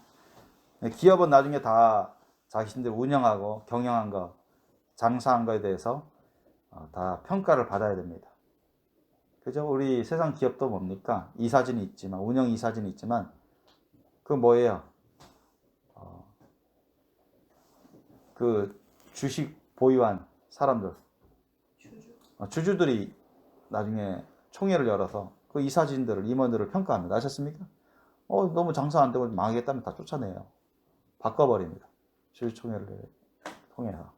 Speaker 1: 기업은 나중에 다 자신들 운영하고 경영한 거, 장사한 거에 대해서 다 평가를 받아야 됩니다. 그죠? 우리 세상 기업도 뭡니까? 이사진이 있지만, 운영 이사진이 있지만, 그 뭐예요? 그 주식 보유한 사람들, 주주들이 나중에 총회를 열어서 그 이사진들을, 임원들을 평가합니다. 아셨습니까? 너무 장사 안 되고 망하겠다면 다 쫓아내요. 바꿔버립니다. 주주총회를 통해서.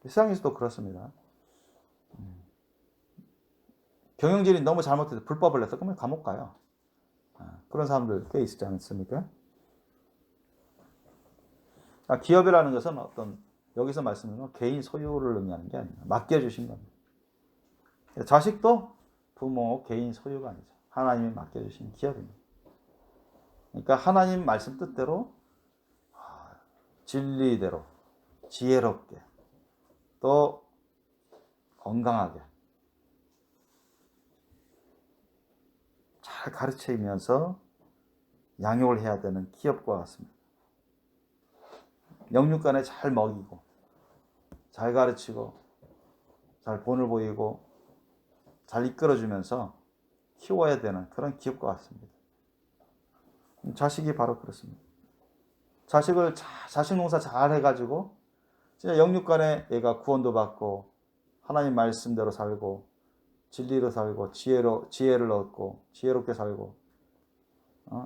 Speaker 1: 세상에서도 그렇습니다. 경영진이 너무 잘못해서 불법을 내서 그러면 감옥 가요. 그런 사람들 꽤 있지 않습니까? 기업이라는 것은 여기서 말씀하는 건 개인 소유를 의미하는 게 아니에요. 맡겨주신 겁니다. 자식도 부모 개인 소유가 아니죠. 하나님이 맡겨주신 기업입니다. 그러니까 하나님 말씀 뜻대로 진리대로 지혜롭게 또 건강하게 잘 가르치면서 양육을 해야 되는 기업과 같습니다. 영육간에 잘 먹이고 잘 가르치고 잘 본을 보이고 잘 이끌어주면서 키워야 되는 그런 기업과 같습니다. 자식이 바로 그렇습니다. 자식을 자식 농사 잘 해가지고 진짜 영육간에 얘가 구원도 받고 하나님 말씀대로 살고 진리로 살고 지혜를 얻고 지혜롭게 살고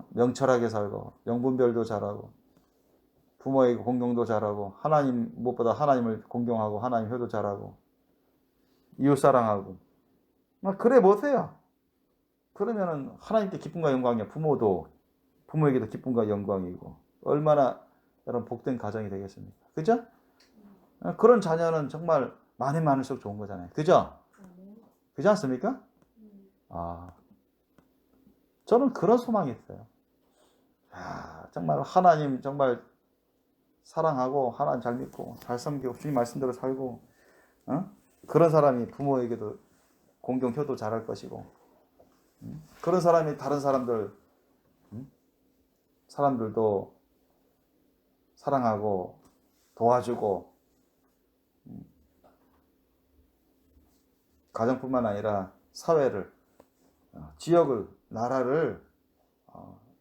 Speaker 1: 명철하게 살고 영분별도 잘하고 부모에게 공경도 잘하고 하나님 무엇보다 하나님을 공경하고 하나님 효도 잘하고 이웃 사랑하고 그래 보세요. 그러면은 하나님께 기쁨과 영광이야. 부모에게도 기쁨과 영광이고 얼마나 여러분 복된 가정이 되겠습니까? 그죠? 그런 자녀는 정말 많을수록 좋은 거잖아요. 그죠? 그렇지 않습니까? 저는 그런 소망이 있어요. 정말 하나님 정말 사랑하고 하나님 잘 믿고 잘 섬기고 주님 말씀대로 살고 그런 사람이 부모에게도 공경 효도 잘할 것이고 그런 사람이 다른 사람들도 사랑하고 도와주고 가정뿐만 아니라 사회를 지역을 나라를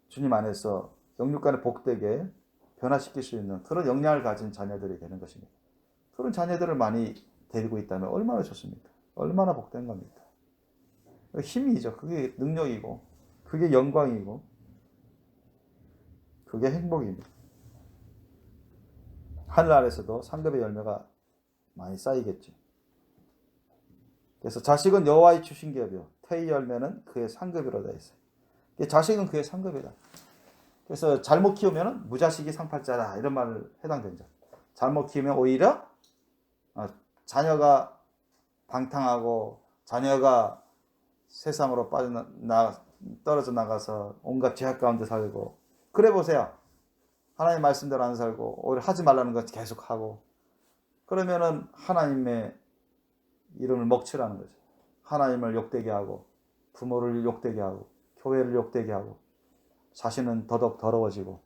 Speaker 1: 주님 안에서 영육간에 복되게 변화시킬 수 있는 그런 역량을 가진 자녀들이 되는 것입니다. 그런 자녀들을 많이 데리고 있다면 얼마나 좋습니까? 얼마나 복된 겁니까? 힘이죠. 그게 능력이고 그게 영광이고 그게 행복입니다. 하늘 아래서도 상급의 열매가 많이 쌓이겠죠. 그래서 자식은 여호와의 주신 기업이요 태의 열매는 그의 상급이로다 했어요. 자식은 그의 상급이다. 그래서 잘못 키우면 무자식이 상팔자다 이런 말을 해당된다. 잘못 키우면 오히려 자녀가 방탕하고 자녀가 세상으로 떨어져 나가서 온갖 죄악 가운데 살고 그래 보세요. 하나님 말씀대로 안 살고 오히려 하지 말라는 것 계속하고 그러면은 하나님의 이름을 먹칠하는 거죠. 하나님을 욕되게 하고 부모를 욕되게 하고 교회를 욕되게 하고 자신은 더더욱 더러워지고.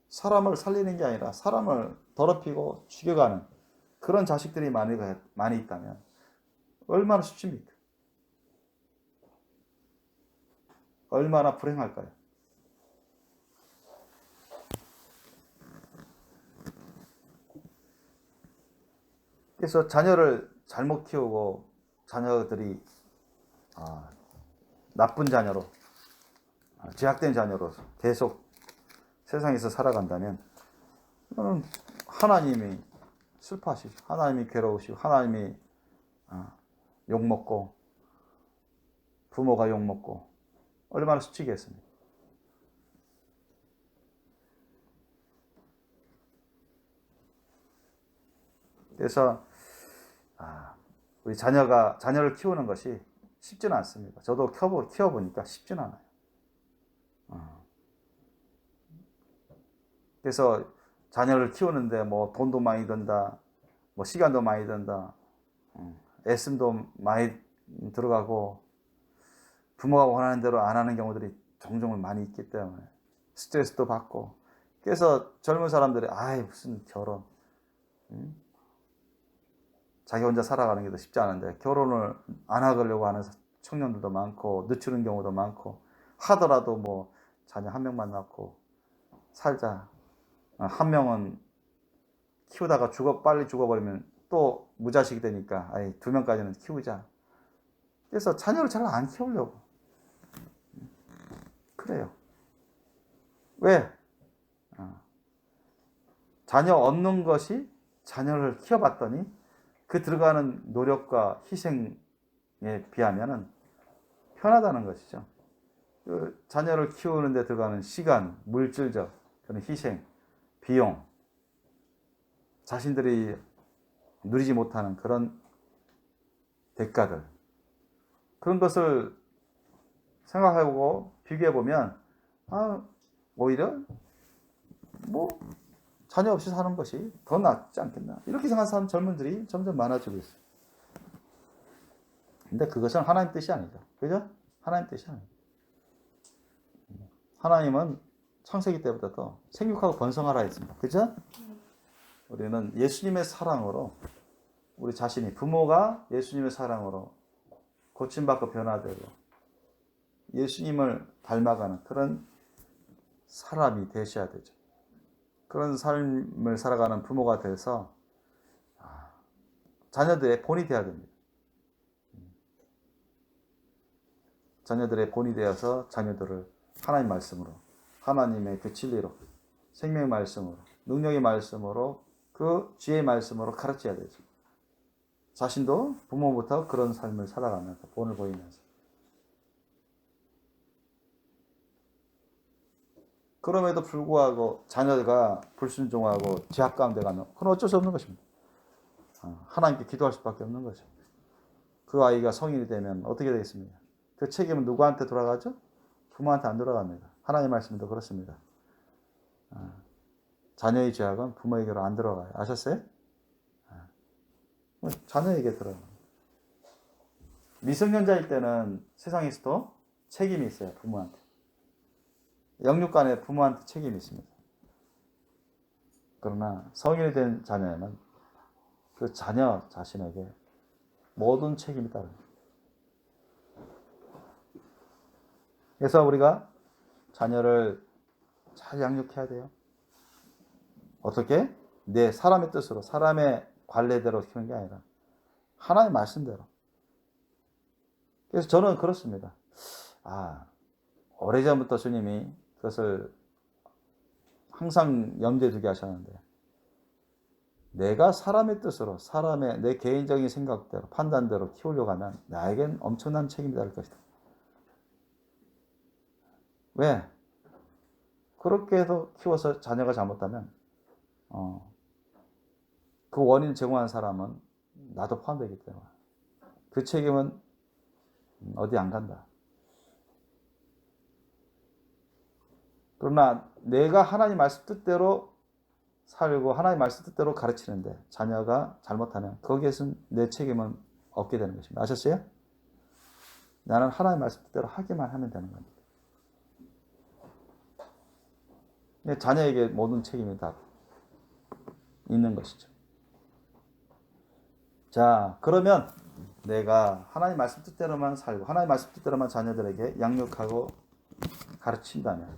Speaker 1: 사람을 살리는 게 아니라 사람을 더럽히고 죽여가는 그런 자식들이 많이 있다면 얼마나 쉽습니까? 얼마나 불행할까요? 그래서 자녀를 잘못 키우고 자녀들이 나쁜 자녀로, 죄악된 자녀로 계속 세상에서 살아간다면 이거는 하나님이 슬퍼하시죠. 하나님이 괴로우시고 하나님이 욕먹고 부모가 욕먹고 얼마나 수치겠습니까? 그래서 우리 자녀를 키우는 것이 쉽지는 않습니다. 저도 키워보니까 쉽지는 않아요. 그래서 자녀를 키우는데 뭐 돈도 많이 든다, 뭐 시간도 많이 든다, 애씀도 많이 들어가고 부모가 원하는 대로 안 하는 경우들이 종종 많이 있기 때문에 스트레스도 받고. 그래서 젊은 사람들이 무슨 결혼, 자기 혼자 살아가는 게 더 쉽지 않은데 결혼을 안 하려고 하는 청년들도 많고 늦추는 경우도 많고, 하더라도 뭐 자녀 한 명만 낳고 살자. 한 명은 키우다가 빨리 죽어버리면 또 무자식이 되니까 두 명까지는 키우자. 그래서 자녀를 잘 안 키우려고 그래요. 왜? 자녀 얻는 것이, 자녀를 키워봤더니 그 들어가는 노력과 희생에 비하면은 편하다는 것이죠. 그 자녀를 키우는 데 들어가는 시간, 물질적 그런 희생, 비용, 자신들이 누리지 못하는 그런 대가들, 그런 것을 생각해보고 비교해보면 오히려 뭐 자녀 없이 사는 것이 더 낫지 않겠나, 이렇게 생각하는 젊은들이 점점 많아지고 있어요. 근데 그것은 하나님 뜻이 아니죠. 그죠? 하나님 뜻이 아니죠. 하나님은 창세기 때부터 생육하고 번성하라 했습니다. 그죠? 우리는 예수님의 사랑으로, 우리 자신이, 부모가 예수님의 사랑으로 고침받고 변화되고 예수님을 닮아가는 그런 사람이 되셔야 되죠. 그런 삶을 살아가는 부모가 돼서 자녀들의 본이 되어야 됩니다. 자녀들의 본이 되어서 자녀들을 하나님 말씀으로, 하나님의 그 진리로, 생명의 말씀으로, 능력의 말씀으로, 그 지혜의 말씀으로 가르쳐야 되죠. 자신도 부모부터 그런 삶을 살아가면서, 본을 보이면서. 그럼에도 불구하고 자녀가 불순종하고 죄악 가운데 가면 그건 어쩔 수 없는 것입니다. 하나님께 기도할 수밖에 없는 거죠. 그 아이가 성인이 되면 어떻게 되겠습니까? 그 책임은 누구한테 돌아가죠? 부모한테 안 돌아갑니다. 하나님 말씀도 그렇습니다. 자녀의 죄악은 부모에게로 안 들어가요. 아셨어요? 자녀에게 들어갑니다. 미성년자일 때는 세상에서도 책임이 있어요. 부모한테. 영육간에 부모한테 책임이 있습니다. 그러나 성인이 된 자녀에는 그 자녀 자신에게 모든 책임이 따릅니다. 그래서 우리가 자녀를 잘 양육해야 돼요. 어떻게? 내 사람의 뜻으로, 사람의 관례대로 키우는 게 아니라 하나님의 말씀대로. 그래서 저는 그렇습니다. 오래전부터 주님이 그것을 항상 염두에 두게 하셨는데, 내가 사람의 뜻으로, 내 개인적인 생각대로, 판단대로 키우려고 하면 나에겐 엄청난 책임이 다를 것이다. 왜? 그렇게 해서 키워서 자녀가 잘못하면 그 원인을 제공한 사람은 나도 포함되기 때문에 그 책임은 어디 안 간다. 그러나 내가 하나님 말씀 뜻대로 살고 하나님 말씀 뜻대로 가르치는데 자녀가 잘못하면 거기에서 내 책임은 없게 되는 것입니다. 아셨어요? 나는 하나님 말씀 뜻대로 하기만 하면 되는 겁니다. 자녀에게 모든 책임이 다 있는 것이죠. 자, 그러면 내가 하나님 말씀 뜻대로만 살고 하나님 말씀 뜻대로만 자녀들에게 양육하고 가르친다면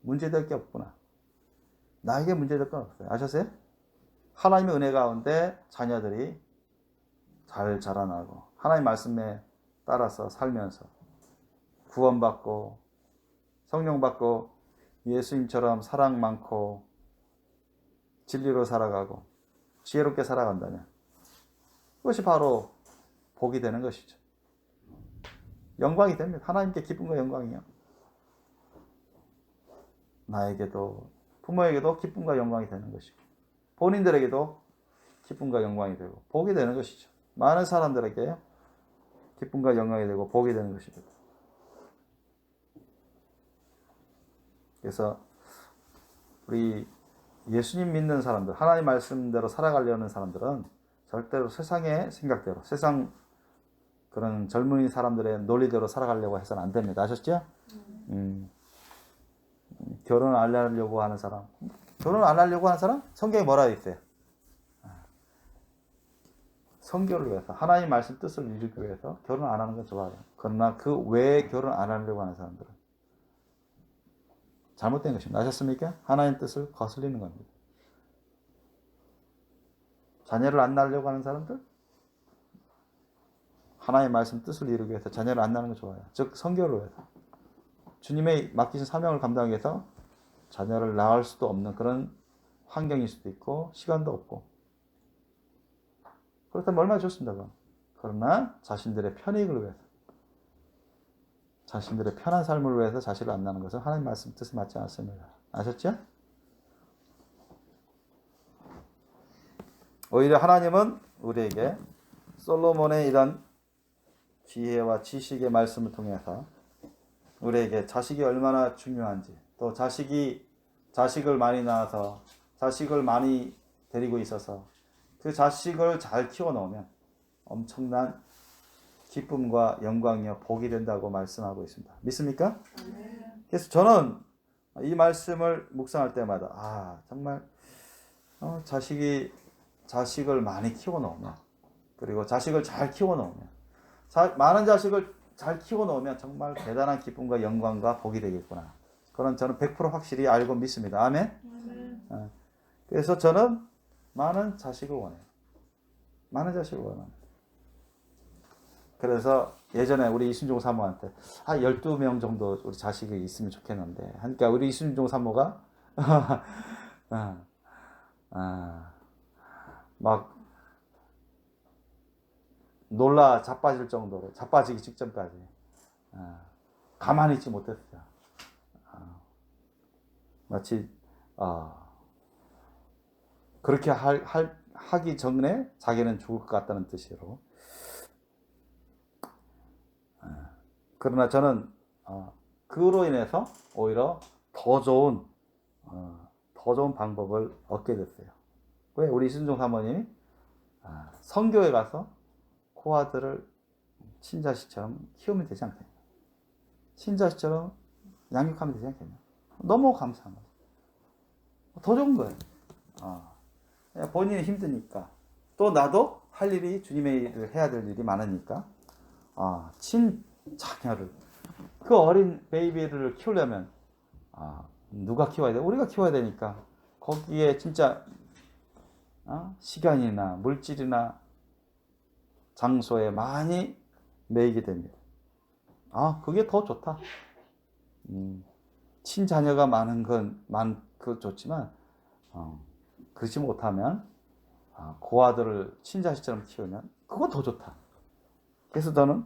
Speaker 1: 문제될 게 없구나. 나에게 문제될 건 없어요. 아셨어요? 하나님의 은혜 가운데 자녀들이 잘 자라나고 하나님 말씀에 따라서 살면서 구원받고 성령 받고 예수님처럼 사랑 많고 진리로 살아가고 지혜롭게 살아간다면 그것이 바로 복이 되는 것이죠. 영광이 됩니다. 하나님께 기쁨과 영광이요. 나에게도 부모에게도 기쁨과 영광이 되는 것이고 본인들에게도 기쁨과 영광이 되고 복이 되는 것이죠. 많은 사람들에게 기쁨과 영광이 되고 복이 되는 것입니다. 그래서 우리 예수님 믿는 사람들, 하나님 말씀대로 살아가려는 사람들은 절대로 세상의 생각대로, 세상 그런 젊은이 사람들의 논리대로 살아가려고 해서는 안 됩니다. 아셨죠? 결혼 안 하려고 하는 사람, 결혼 안 하려고 하는 사람? 성경에 뭐라 있어요? 성결을 위해서, 하나님 말씀 뜻을 이루기 위해서 결혼 안 하는 건 좋아요. 그러나 그 외에 결혼 안 하려고 하는 사람들은 잘못된 것입니다. 아셨습니까? 하나님 뜻을 거슬리는 겁니다. 자녀를 안 낳으려고 하는 사람들? 하나님 말씀 뜻을 이루기 위해서 자녀를 안 낳는 건 좋아요. 즉 성결을 위해서. 주님의 맡기신 사명을 감당하기 위해서 자녀를 낳을 수도 없는 그런 환경일 수도 있고 시간도 없고 그렇다면 얼마나 좋습니다. 그러나 자신들의 편익을 위해서 자신들의 편한 삶을 위해서 자식을 안 낳는 것은 하나님 말씀 뜻에 맞지 않습니다. 아셨죠? 오히려 하나님은 우리에게 솔로몬의 이런 지혜와 지식의 말씀을 통해서 우리에게 자식이 얼마나 중요한지 또 자식을 많이 낳아서 자식을 많이 데리고 있어서 그 자식을 잘 키워놓으면 엄청난 기쁨과 영광이요 복이 된다고 말씀하고 있습니다. 믿습니까? 그래서 저는 이 말씀을 묵상할 때마다 정말 자식을 많이 키워놓으면 그리고 자식을 잘 키워놓으면 많은 자식을 잘 키워놓으면 정말 대단한 기쁨과 영광과 복이 되겠구나. 그런 저는 100% 확실히 알고 믿습니다. 아멘? 그래서 저는 많은 자식을 원해요. 많은 자식을 원합니다. 그래서 예전에 우리 이순종 사모한테 12명 정도 우리 자식이 있으면 좋겠는데 그러니까 우리 이순종 사모가 막 놀라 자빠질 정도로 자빠지기 직전까지 가만히 있지 못했어요. 마치 그렇게 하기 전에 자기는 죽을 것 같다는 뜻으로. 그러나 저는 그로 인해서 오히려 더 좋은 방법을 얻게 됐어요. 왜? 우리 이순종 사모님이 선교에 가서 그 아들을 친자식처럼 키우면 되지 않겠냐. 친자식처럼 양육하면 되지 않겠냐. 너무 감사한 거죠. 더 좋은 거예요. 본인이 힘드니까. 또 나도 할 일이 주님의 일을 해야 될 일이 많으니까. 친자녀를 그 어린 베이비를 키우려면 누가 키워야 돼? 우리가 키워야 되니까 거기에 진짜 시간이나 물질이나 장소에 많이 매이게 됩니다. 그게 더 좋다. 친자녀가 많은 건 그 좋지만 그렇지 못하면 그 아들을 친자식처럼 키우면 그건 더 좋다. 그래서 저는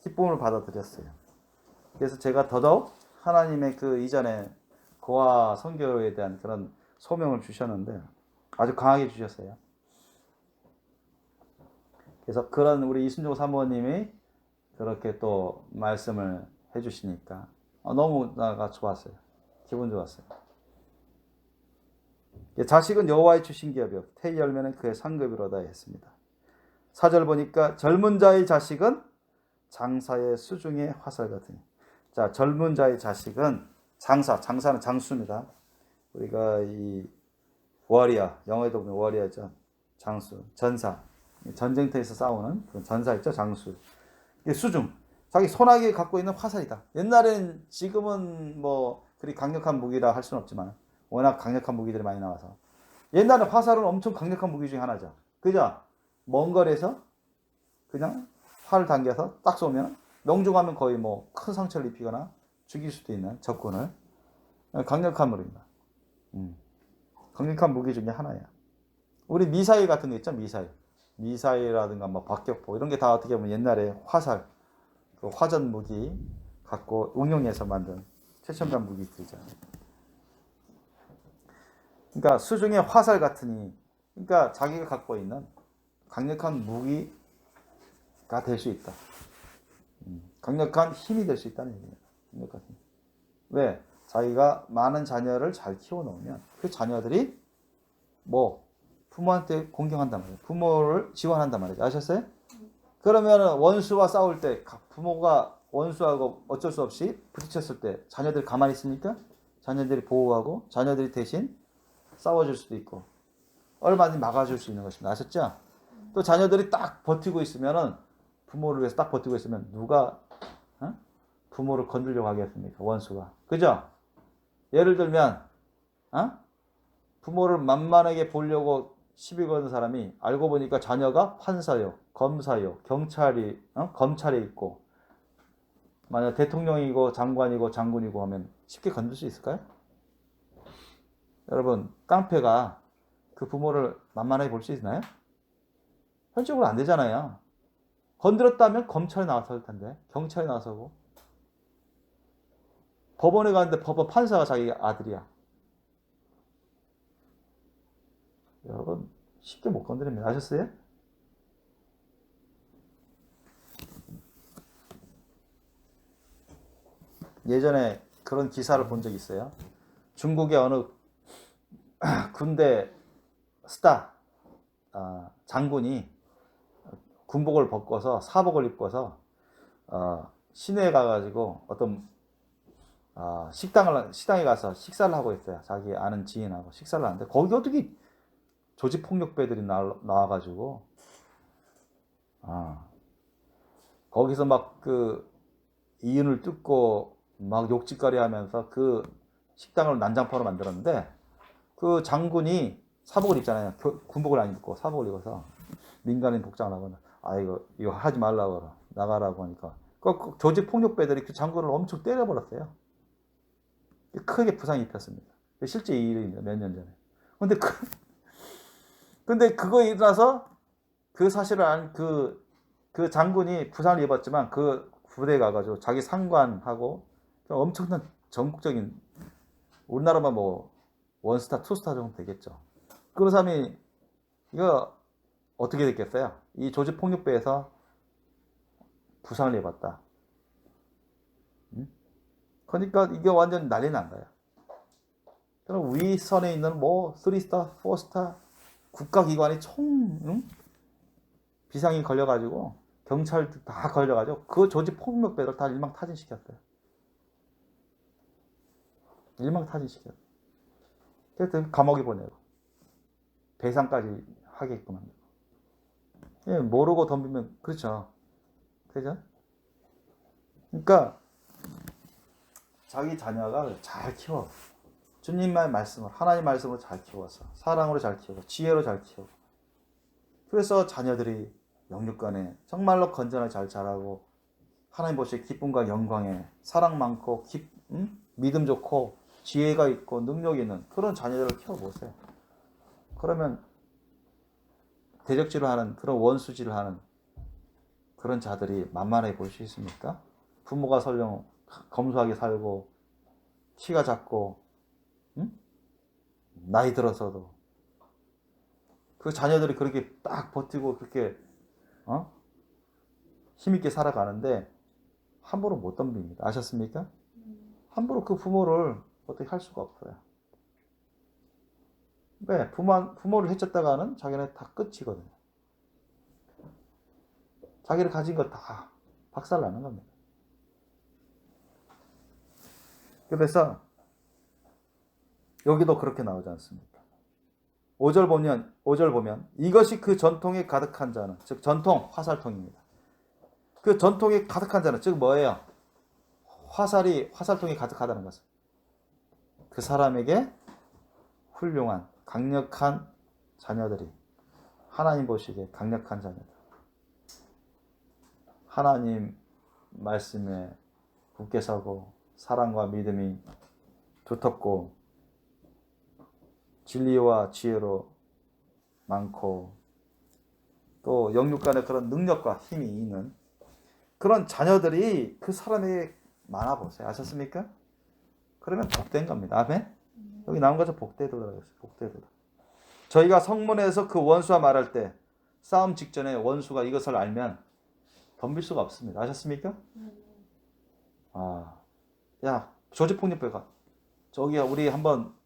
Speaker 1: 기쁨을 받아들였어요. 그래서 제가 더더욱 하나님의 그 이전에 고아 선교에 대한 그런 소명을 주셨는데 아주 강하게 주셨어요. 그래서 그런 우리 이순종 사모님이 그렇게 또 말씀을 해주시니까 너무 나가 좋았어요. 기분 좋았어요. 자식은 여호와의 주신 기업이요 태의 열매는 그의 상급이로다 했습니다. 4절 보니까 젊은 자의 자식은 장사의 수중의 화살 같으니. 자, 젊은 자의 자식은 장사는 장수입니다. 우리가 이 워리어, 영어에도 보면 워리어죠. 장수, 전사. 전쟁터에서 싸우는 그런 전사 있죠, 장수. 이게 수중. 자기 손아귀에 갖고 있는 화살이다. 옛날에는 지금은 뭐 그리 강력한 무기라 할 수는 없지만 워낙 강력한 무기들이 많이 나와서 옛날에 화살은 엄청 강력한 무기 중에 하나죠. 그죠? 먼 거리에서 그냥 활을 당겨서 딱 쏘면 명중하면 거의 뭐 큰 상처를 입히거나 죽일 수도 있는 적군을 강력한 무기입니다. 강력한 무기 중에 하나야. 우리 미사일 같은 거 있죠? 미사일이라든가 뭐 박격포 이런 게 다 어떻게 보면 옛날에 화살, 그 화전 무기 갖고 응용해서 만든 최첨단 무기들이죠. 그러니까 수중의 화살 같으니, 그러니까 자기가 갖고 있는 강력한 무기가 될 수 있다. 강력한 힘이 될 수 있다는 얘기예요. 강력한 힘. 왜? 자기가 많은 자녀를 잘 키워놓으면 그 자녀들이 뭐 부모한테 공경한단 말이에요. 부모를 지원한단 말이죠. 아셨어요? 그러면 원수와 싸울 때 부모가 원수하고 어쩔 수 없이 부딪혔을 때 자녀들이 가만히 있습니까? 자녀들이 보호하고 자녀들이 대신 싸워줄 수도 있고 얼마든지 막아줄 수 있는 것입니다. 아셨죠? 또 자녀들이 딱 버티고 있으면은 부모를 위해서 딱 버티고 있으면 누가 부모를 건들려고 하겠습니까? 원수가. 그죠? 예를 들면 부모를 만만하게 보려고 시비 거는 사람이 알고 보니까 자녀가 판사요, 검사요, 검찰에 있고 만약 대통령이고 장관이고 장군이고 하면 쉽게 건들 수 있을까요? 여러분, 깡패가 그 부모를 만만하게 볼 수 있나요? 현실적으로 안 되잖아요. 건드렸다면 검찰에 나설 텐데, 경찰에 나서고, 법원에 가는데 법원 판사가 자기 아들이야. 여러분, 쉽게 못 건드립니다. 아셨어요? 예전에 그런 기사를 본 적이 있어요. 중국의 어느 군대 스타 장군이 군복을 벗고서 사복을 입고서 시내에 가가지고 어떤 식당에 가서 식사를 하고 있어요. 자기 아는 지인하고 식사를 하는데 거기 어떻게 조직폭력배들이 나와가지고 거기서 막 그 이윤을 뜯고 막 욕짓거리 하면서 그 식당을 난장판으로 만들었는데 그 장군이 사복을 입잖아요. 군복을 안 입고 사복을 입어서 민간인 복장을 하고 이거 하지 말라고 나가라고 하니까 그 조직폭력배들이 그 장군을 엄청 때려버렸어요. 크게 부상이 입혔습니다. 실제 이 일이 몇 년 전에. 근데 그거 일어나서 그 사실을 안 그 장군이 부상을 입었지만 그 부대에 가가지고 자기 상관하고 엄청난 전국적인 우리나라만 뭐 원스타, 투스타 정도 되겠죠. 그런 사람이 이거 어떻게 됐겠어요? 이 조직폭력배에서 부상을 입었다. 그러니까 이게 완전 난리 난 거예요. 그럼 위선에 있는 뭐 3스타, 4스타 국가기관이 비상이 걸려가지고 경찰도 다 걸려가지고 그 조직폭력배들 다 일망타진시켰어요. 일망타진시켰어요. 그래서 감옥에 보내고 배상까지 하게끔 합니다. 예, 모르고 덤비면 그렇죠. 그죠? 그러니까 자기 자녀가 잘 키워. 주님의 말씀을 하나님 말씀으로 잘 키워서 사랑으로 잘 키우고 지혜로 잘 키우고 그래서 자녀들이 영육간에 정말로 건전하게 잘 자라고 하나님 보시기에 기쁨과 영광에 사랑 많고 믿음 좋고 지혜가 있고 능력 있는 그런 자녀들을 키워보세요. 그러면 대적질을 하는 그런 원수질을 하는 그런 자들이 만만하게 볼 수 있습니까? 부모가 설령 검소하게 살고 키가 작고 나이 들어서도 그 자녀들이 그렇게 딱 버티고 그렇게 힘있게 살아가는데 함부로 못 덤빕니다. 아셨습니까? 함부로 그 부모를 어떻게 할 수가 없어요. 왜? 부모를 해쳤다가는 자기네 다 끝이거든요. 자기를 가진 거 다 박살나는 겁니다. 그래서 여기도 그렇게 나오지 않습니까? 5절 보면 이것이 그 전통에 가득한 자는, 즉 전통, 화살통입니다. 그 전통에 가득한 자는, 즉 뭐예요? 화살통이 가득하다는 것은 그 사람에게 훌륭한, 강력한 자녀들이, 하나님 보시기에 강력한 자녀들, 하나님 말씀에 굳게 서고 사랑과 믿음이 두텁고 진리와 지혜로 많고 또 영육 간의 그런 능력과 힘이 있는 그런 자녀들이 그 사람에게 많아 보세요. 아셨습니까? 그러면 복된 겁니다. 아멘? 여기 나온 것은 복되도다. 복되도다. 저희가 성문에서 그 원수와 말할 때 싸움 직전에 원수가 이것을 알면 덤빌 수가 없습니다. 아셨습니까? 야, 조직폭력배가 저기 우리 한번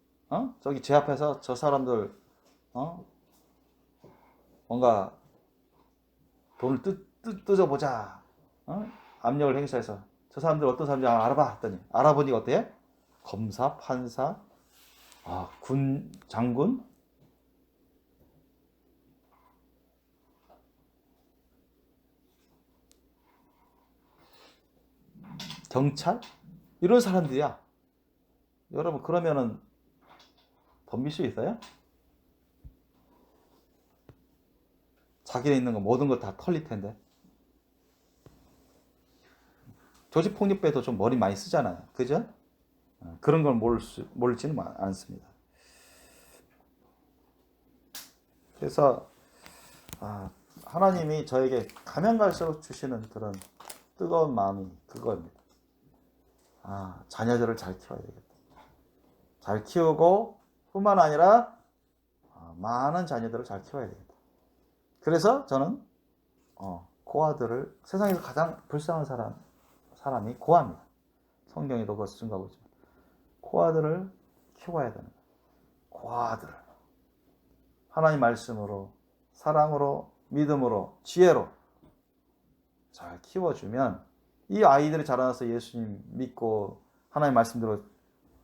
Speaker 1: 저기 제 앞에서 저 사람들 뭔가 돈을 뜯어보자. 압력을 행사해서 저 사람들 어떤 사람인지 알아봐 했더니 알아보니 어때? 검사, 판사, 군 장군, 경찰 이런 사람들이야. 여러분 그러면은 덤빌 수 있어요? 자기네 있는 거 모든 거 다 털릴 텐데. 조직폭력배도 좀 머리 많이 쓰잖아요. 그죠? 그런 걸 모르지는 않습니다. 그래서 하나님이 저에게 가면 갈수록 주시는 그런 뜨거운 마음이 그거입니다. 자녀들을 잘 키워야 되겠다. 잘 키우고 뿐만 아니라 많은 자녀들을 잘 키워야 되겠다. 그래서 저는 고아들을, 세상에서 가장 불쌍한 사람이 고아입니다. 성경에도 그것을 증거하고 있습니다. 고아들을 키워야 되는 거예요. 고아들을 하나님 말씀으로, 사랑으로, 믿음으로, 지혜로 잘 키워주면 이 아이들이 자라나서 예수님 믿고 하나님 말씀대로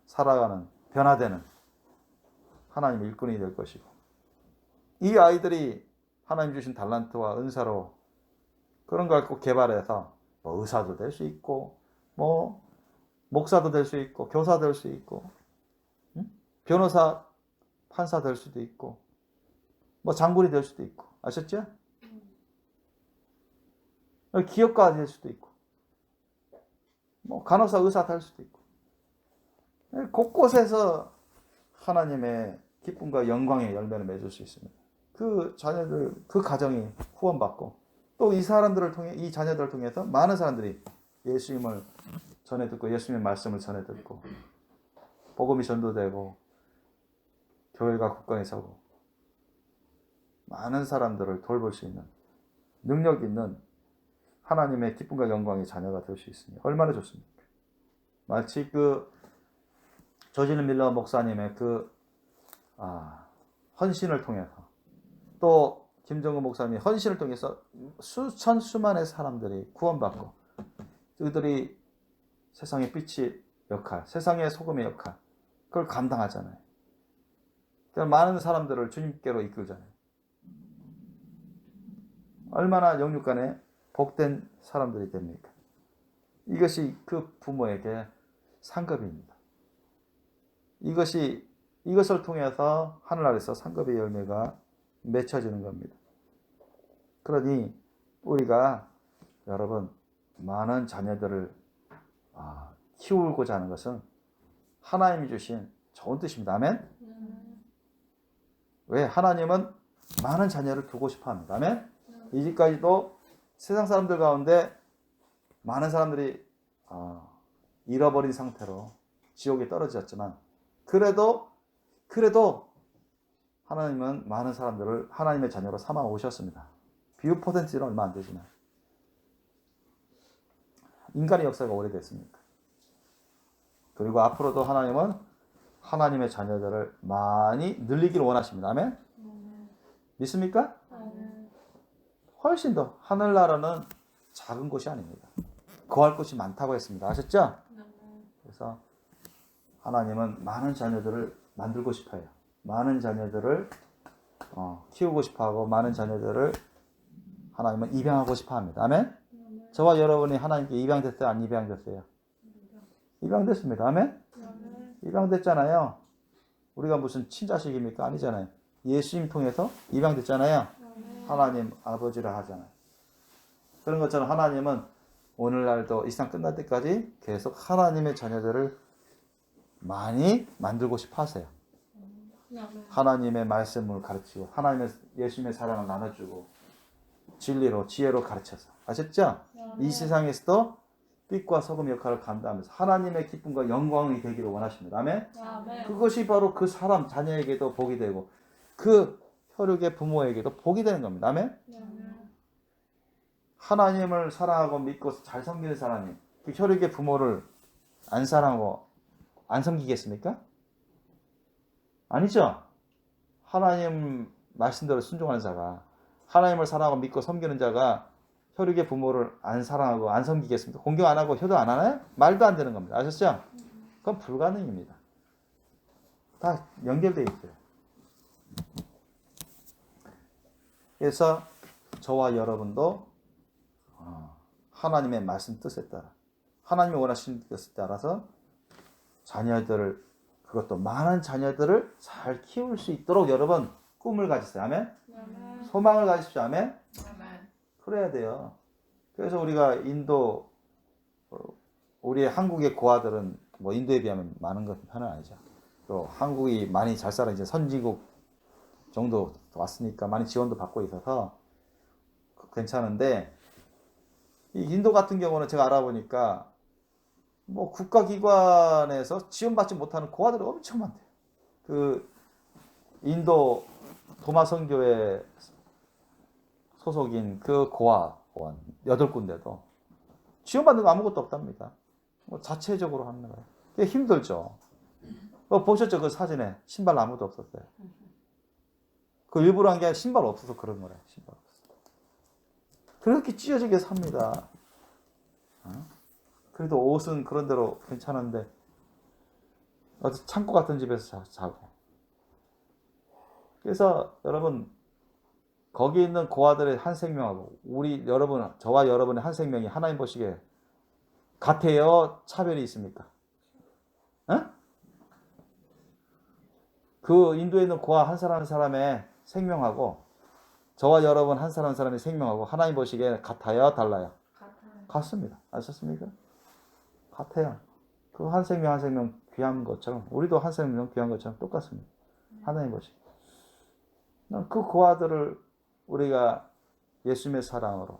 Speaker 1: 살아가는, 변화되는 하나님 일꾼이 될 것이고, 이 아이들이 하나님 주신 달란트와 은사로 그런 걸 꼭 개발해서 의사도 될 수 있고, 목사도 될 수 있고, 교사 될 수 있고, 변호사, 판사 될 수도 있고, 장군이 될 수도 있고, 아셨죠? 기업가 될 수도 있고, 간호사, 의사 될 수도 있고, 곳곳에서 하나님의 기쁨과 영광의 열매를 맺을 수 있습니다. 그 자녀들, 그 가정이 후원받고, 또 이 사람들을 통해, 이 자녀들을 통해서 많은 사람들이 예수님을 전해 듣고, 예수님의 말씀을 전해 듣고, 복음이 전도되고, 교회가 굳건히 서고, 많은 사람들을 돌볼 수 있는 능력 있는 하나님의 기쁨과 영광의 자녀가 될 수 있습니다. 얼마나 좋습니까? 마치 그 조지 밀러 목사님의 그 헌신을 통해서, 또 김정은 목사님의 헌신을 통해서 수만의 사람들이 구원받고, 그들이 세상의 빛의 역할, 세상의 소금의 역할, 그걸 감당하잖아요. 그러니까 많은 사람들을 주님께로 이끌잖아요. 얼마나 영육 간에 복된 사람들이 됩니까? 이것이 그 부모에게 상급입니다. 이것을 통해서 하늘 아래서 상급의 열매가 맺혀지는 겁니다. 그러니 우리가 여러분 많은 자녀들을 키우고자 하는 것은 하나님이 주신 좋은 뜻입니다. 아멘? 왜? 하나님은 많은 자녀를 두고 싶어 합니다. 아멘? 이제까지도 세상 사람들 가운데 많은 사람들이 잃어버린 상태로 지옥에 떨어졌지만, 그래도 하나님은 많은 사람들을 하나님의 자녀로 삼아 오셨습니다. 비율 퍼센트는 얼마 안 되지만. 인간의 역사가 오래됐습니까? 그리고 앞으로도 하나님은 하나님의 자녀들을 많이 늘리기를 원하십니다. 아멘? 믿습니까? 훨씬 더 하늘나라는 작은 곳이 아닙니다. 거할 곳이 많다고 했습니다. 아셨죠? 그래서 하나님은 많은 자녀들을 만들고 싶어요. 많은 자녀들을 키우고 싶어하고 많은 자녀들을 하나님은 입양하고 싶어합니다. 아멘? 저와 여러분이 하나님께 입양됐어요? 안 입양됐어요? 입양됐습니다. 아멘? 입양됐잖아요. 우리가 무슨 친자식입니까? 아니잖아요. 예수님 통해서 입양됐잖아요. 하나님 아버지라 하잖아요. 그런 것처럼 하나님은 오늘날도 이 세상 끝날 때까지 계속 하나님의 자녀들을 많이 만들고 싶어 하세요. 하나님의 말씀을 가르치고 하나님의 예수님의 사랑을 나눠주고 진리로 지혜로 가르쳐서 아셨죠? 이 세상에서도 빛과 소금 역할을 감당하면서 하나님의 기쁨과 영광이 되기를 원하십니다. 아멘? 그것이 바로 그 사람 자녀에게도 복이 되고 그 혈육의 부모에게도 복이 되는 겁니다. 아멘? 하나님을 사랑하고 믿고 잘 섬기는 사람이 그 혈육의 부모를 안 사랑하고 안 섬기겠습니까? 아니죠. 하나님 말씀대로 순종하는 자가 하나님을 사랑하고 믿고 섬기는 자가 혈육의 부모를 안 사랑하고 안 섬기겠습니까? 공경 안 하고 효도 안 하나요? 말도 안 되는 겁니다. 아셨죠? 그건 불가능입니다. 다 연결되어 있어요. 그래서 저와 여러분도 하나님의 말씀 뜻에 따라 하나님이 원하시는 뜻에 따라서 자녀들을 그것도 많은 자녀들을 잘 키울 수 있도록 여러분 꿈을 가지세요. 아멘? 소망을 가지십시오. 아멘? 그래야 돼요. 그래서 우리가 인도 우리 한국의 고아들은 뭐 인도에 비하면 많은 것은 아니죠. 또 한국이 많이 잘 살아 이제 선진국 정도 왔으니까 많이 지원도 받고 있어서 괜찮은데 이 인도 같은 경우는 제가 알아보니까 뭐 국가기관에서 지원받지 못하는 고아들이 엄청 많대요. 그 인도 도마선교회 소속인 그 고아원 8군데도 지원받는 거 아무것도 없답니다. 뭐 자체적으로 하는 거예요. 그게 힘들죠. 보셨죠? 그 사진에 신발 아무도 없었어요. 그 일부러 한 게 아니라 신발 없어서 그런 거래. 신발 없어서. 그렇게 찢어지게 삽니다. 그래도 옷은 그런 대로 괜찮은데 어디 창고 같은 집에서 자고. 그래서 여러분 거기 있는 고아들의 한 생명하고 우리 여러분 저와 여러분의 한 생명이 하나님 보시기에 같아요? 차별이 있습니까? 그 인도에 있는 고아 한 사람 한 사람의 생명하고 저와 여러분 한 사람 한 사람의 생명하고 하나님 보시기에 같아요? 달라요? 같습니다. 아셨습니까? 같아요. 그 한 생명 한 생명 귀한 것처럼 우리도 한 생명 귀한 것처럼 똑같습니다. 하나님 보시기에. 그 고아들을 우리가 예수님의 사랑으로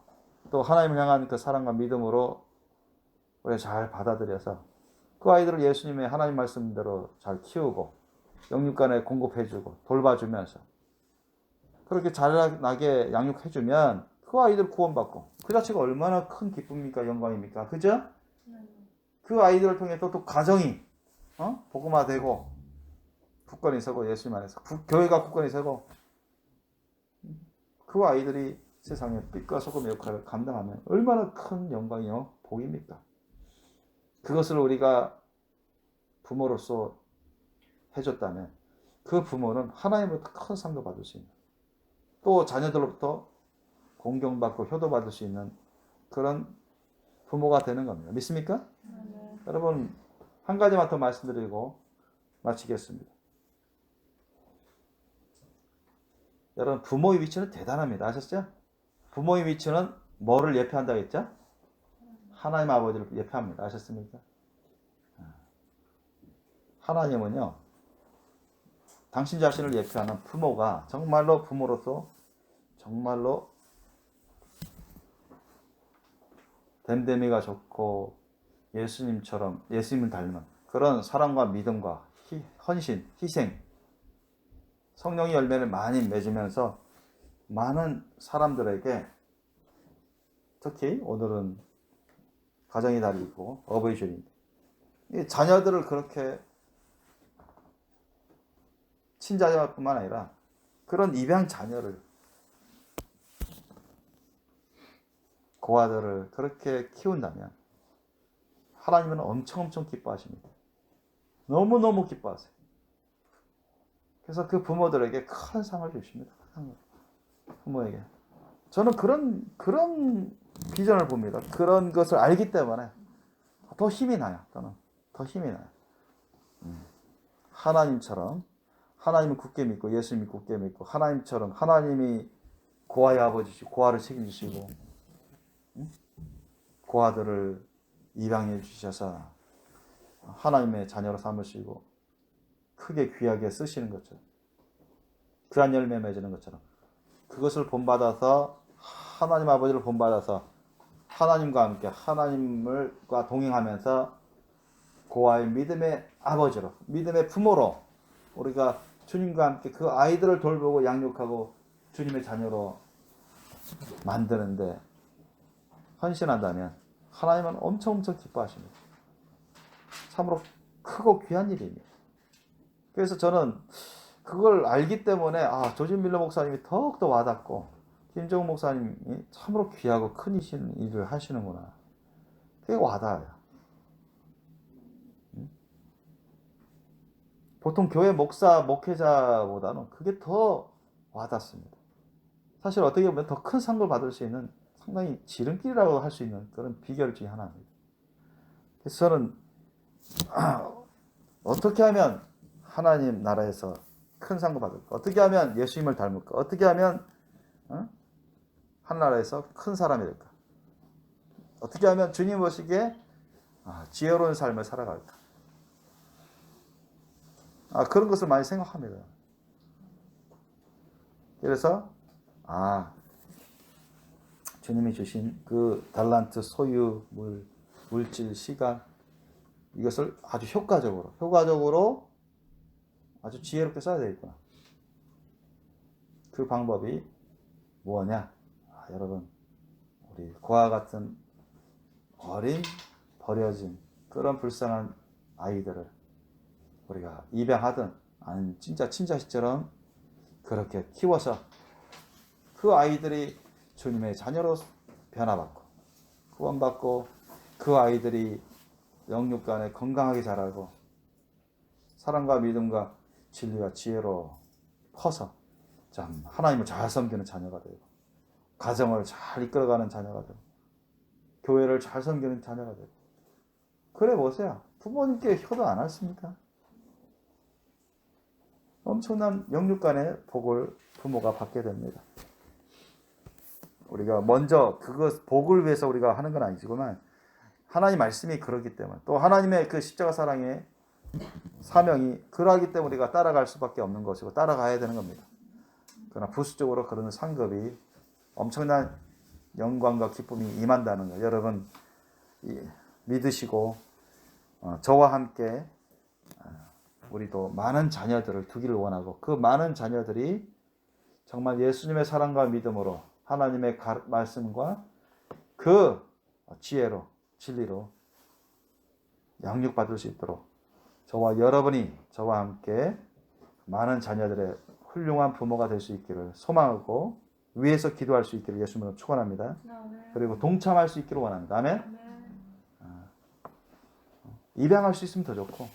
Speaker 1: 또 하나님을 향한 그 사랑과 믿음으로 우리가 잘 받아들여서 그 아이들을 예수님의 하나님 말씀대로 잘 키우고 영육간에 공급해주고 돌봐주면서 그렇게 잘나게 양육해주면 그 아이들 구원받고 그 자체가 얼마나 큰 기쁨입니까? 영광입니까? 그죠? 그 아이들을 통해서 또 가정이 복음화되고 굳건히 서고 예수님 안에서 교회가 굳건히 서고 그 아이들이 세상에 빛과 소금의 역할을 감당하면 얼마나 큰 영광이요 복입니까? 그것을 우리가 부모로서 해줬다면 그 부모는 하나님으로부터 큰 상도 받을 수 있는 또 자녀들로부터 공경받고 효도받을 수 있는 그런 부모가 되는 겁니다. 믿습니까? 여러분 한 가지만 더 말씀드리고 마치겠습니다. 여러분 부모의 위치는 대단합니다. 아셨죠? 부모의 위치는 뭐를 예표한다고 했죠? 하나님 아버지를 예표합니다. 아셨습니까? 하나님은요 당신 자신을 예표하는 부모가 정말로 부모로서 정말로 됨됨이가 좋고 예수님처럼 예수님을 닮은 그런 사랑과 믿음과 헌신, 희생 성령의 열매를 많이 맺으면서 많은 사람들에게 특히 오늘은 가정의 달이고 어버이 주일인데 이 자녀들을 그렇게 친자녀뿐만 아니라 그런 입양 자녀를 고아들을 그렇게 키운다면 하나님은 엄청 기뻐하십니다. 너무너무 기뻐하세요. 그래서 그 부모들에게 큰 상을 주십니다. 부모에게. 저는 그런 비전을 봅니다. 그런 것을 알기 때문에 더 힘이 나요. 저는 더 힘이 나요. 하나님처럼 하나님을 굳게 믿고 예수님을 굳게 믿고 하나님처럼 하나님이 고아의 아버지시고 고아를 책임지시고 고아들을 입양해 주셔서 하나님의 자녀로 삼으시고 크게 귀하게 쓰시는 것처럼 귀한 열매 맺는 것처럼 그것을 본받아서 하나님 아버지를 본받아서 하나님과 함께 하나님과 동행하면서 고아의 믿음의 아버지로 믿음의 부모로 우리가 주님과 함께 그 아이들을 돌보고 양육하고 주님의 자녀로 만드는데 헌신한다면 하나님은 엄청 기뻐하십니다. 참으로 크고 귀한 일입니다. 그래서 저는 그걸 알기 때문에 조진 밀러 목사님이 더욱더 와닿고 김정은 목사님이 참으로 귀하고 큰 일을 하시는구나. 그게 와닿아요. 보통 교회 목사, 목회자보다는 그게 더 와닿습니다. 사실 어떻게 보면 더 큰 상을 받을 수 있는 상당히 지름길이라고 할 수 있는 그런 비결 중에 하나입니다. 그래서 저는 어떻게 하면 하나님 나라에서 큰 상을 받을까? 어떻게 하면 예수님을 닮을까? 어떻게 하면 하나나라에서 큰 사람이 될까? 어떻게 하면 주님 보시기에 지혜로운 삶을 살아갈까? 그런 것을 많이 생각합니다. 그래서 주님이 주신 그 달란트 소유, 물질, 시간 이것을 아주 효과적으로 아주 지혜롭게 써야 되겠구나. 그 방법이 뭐냐? 여러분, 우리 고아 같은 어린 버려진 그런 불쌍한 아이들을 우리가 입양하든 아니면 진짜 친자식처럼 그렇게 키워서 그 아이들이 주님의 자녀로 변화받고 구원받고 그 아이들이 영육간에 건강하게 자라고 사랑과 믿음과 진리와 지혜로 커서 참 하나님을 잘 섬기는 자녀가 되고 가정을 잘 이끌어가는 자녀가 되고 교회를 잘 섬기는 자녀가 되고 그래 보세요. 부모님께 효도 안 하십니까? 엄청난 영육간의 복을 부모가 받게 됩니다. 우리가 먼저 그것 복을 위해서 우리가 하는 건 아니지만 하나님 말씀이 그러기 때문에 또 하나님의 그 십자가 사랑의 사명이 그러하기 때문에 우리가 따라갈 수밖에 없는 것이고 따라가야 되는 겁니다. 그러나 부수적으로 그런 상급이 엄청난 영광과 기쁨이 임한다는 거 여러분 믿으시고 저와 함께 우리도 많은 자녀들을 두기를 원하고 그 많은 자녀들이 정말 예수님의 사랑과 믿음으로 하나님의 말씀과 그 지혜로 진리로 양육받을 수 있도록 저와 여러분이 저와 함께 많은 자녀들의 훌륭한 부모가 될 수 있기를 소망하고 위에서 기도할 수 있기를 예수님으로 축원합니다. 그리고 동참할 수 있기를 원합니다. 아멘. 입양할 수 있으면 더 좋고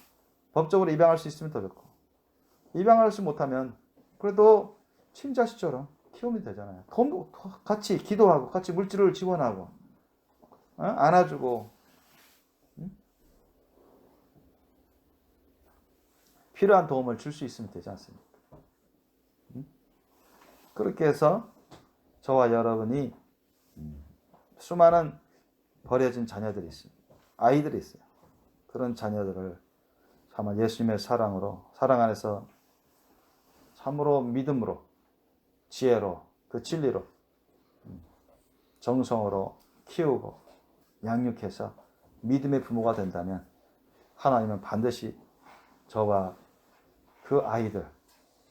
Speaker 1: 법적으로 입양할 수 있으면 더 좋고 입양할 수 못하면 그래도 친자식처럼 키우면 되잖아요. 같이 기도하고 같이 물질을 지원하고 안아주고 필요한 도움을 줄 수 있으면 되지 않습니까? 그렇게 해서 저와 여러분이 수많은 버려진 자녀들이 있습니다. 아이들이 있어요. 그런 자녀들을 정말 예수님의 사랑으로 사랑 안에서 참으로 믿음으로 지혜로 그 진리로 정성으로 키우고 양육해서 믿음의 부모가 된다면 하나님은 반드시 저와 그 아이들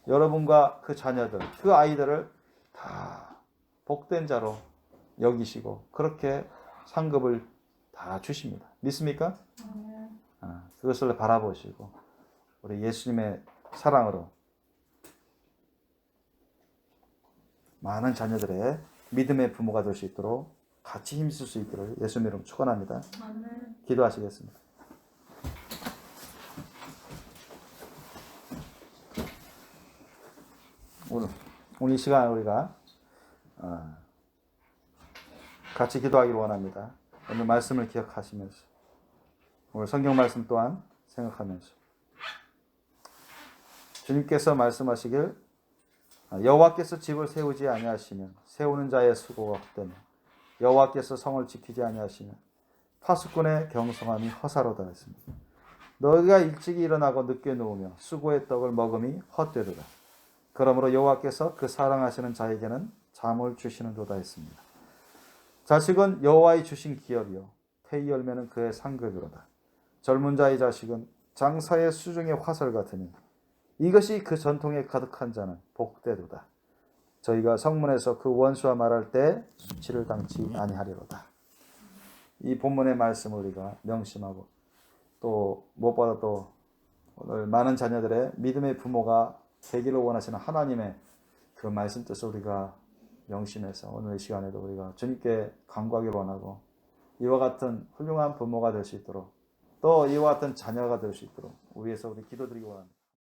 Speaker 1: 여러분과 그 자녀들 그 아이들을 다 복된 자로 여기시고 그렇게 상급을 다 주십니다. 믿습니까? 그것을 바라보시고 우리 예수님의 사랑으로 많은 자녀들의 믿음의 부모가 될 수 있도록 같이 힘쓸 수 있기를 예수님 이름으로 축원합니다. 기도하시겠습니다. 오늘 이 시간 우리가 같이 기도하기를 원합니다. 오늘 말씀을 기억하시면서 오늘 성경 말씀 또한 생각하면서 주님께서 말씀하시길 여호와께서 집을 세우지 아니하시면 세우는 자의 수고가 헛되며 여호와께서 성을 지키지 아니하시면 파수꾼의 경성함이 허사로다 했습니다. 너희가 일찍이 일어나고 늦게 누우며 수고의 떡을 먹음이 헛되도다. 그러므로 여호와께서 그 사랑하시는 자에게는 잠을 주시는도다 했습니다. 자식은 여호와의 주신 기업이요 태의 열매는 그의 상급이로다. 젊은 자의 자식은 장사의 수중의 화살 같으니 이것이 그 전통에 가득한 자는 복되도다. 저희가 성문에서 그 원수와 말할 때 수치를 당치 아니하리로다. 이 본문의 말씀을 우리가 명심하고 또 무엇보다 또 오늘 많은 자녀들의 믿음의 부모가 되기를 원하시는 하나님의 그 말씀 뜻을 우리가 명심해서 오늘 이 시간에도 우리가 주님께 간구하기를 원하고 이와 같은 훌륭한 부모가 될 수 있도록 또 이와 같은 자녀가 될 수 있도록 위해서 우리 기도드리기 원합니다.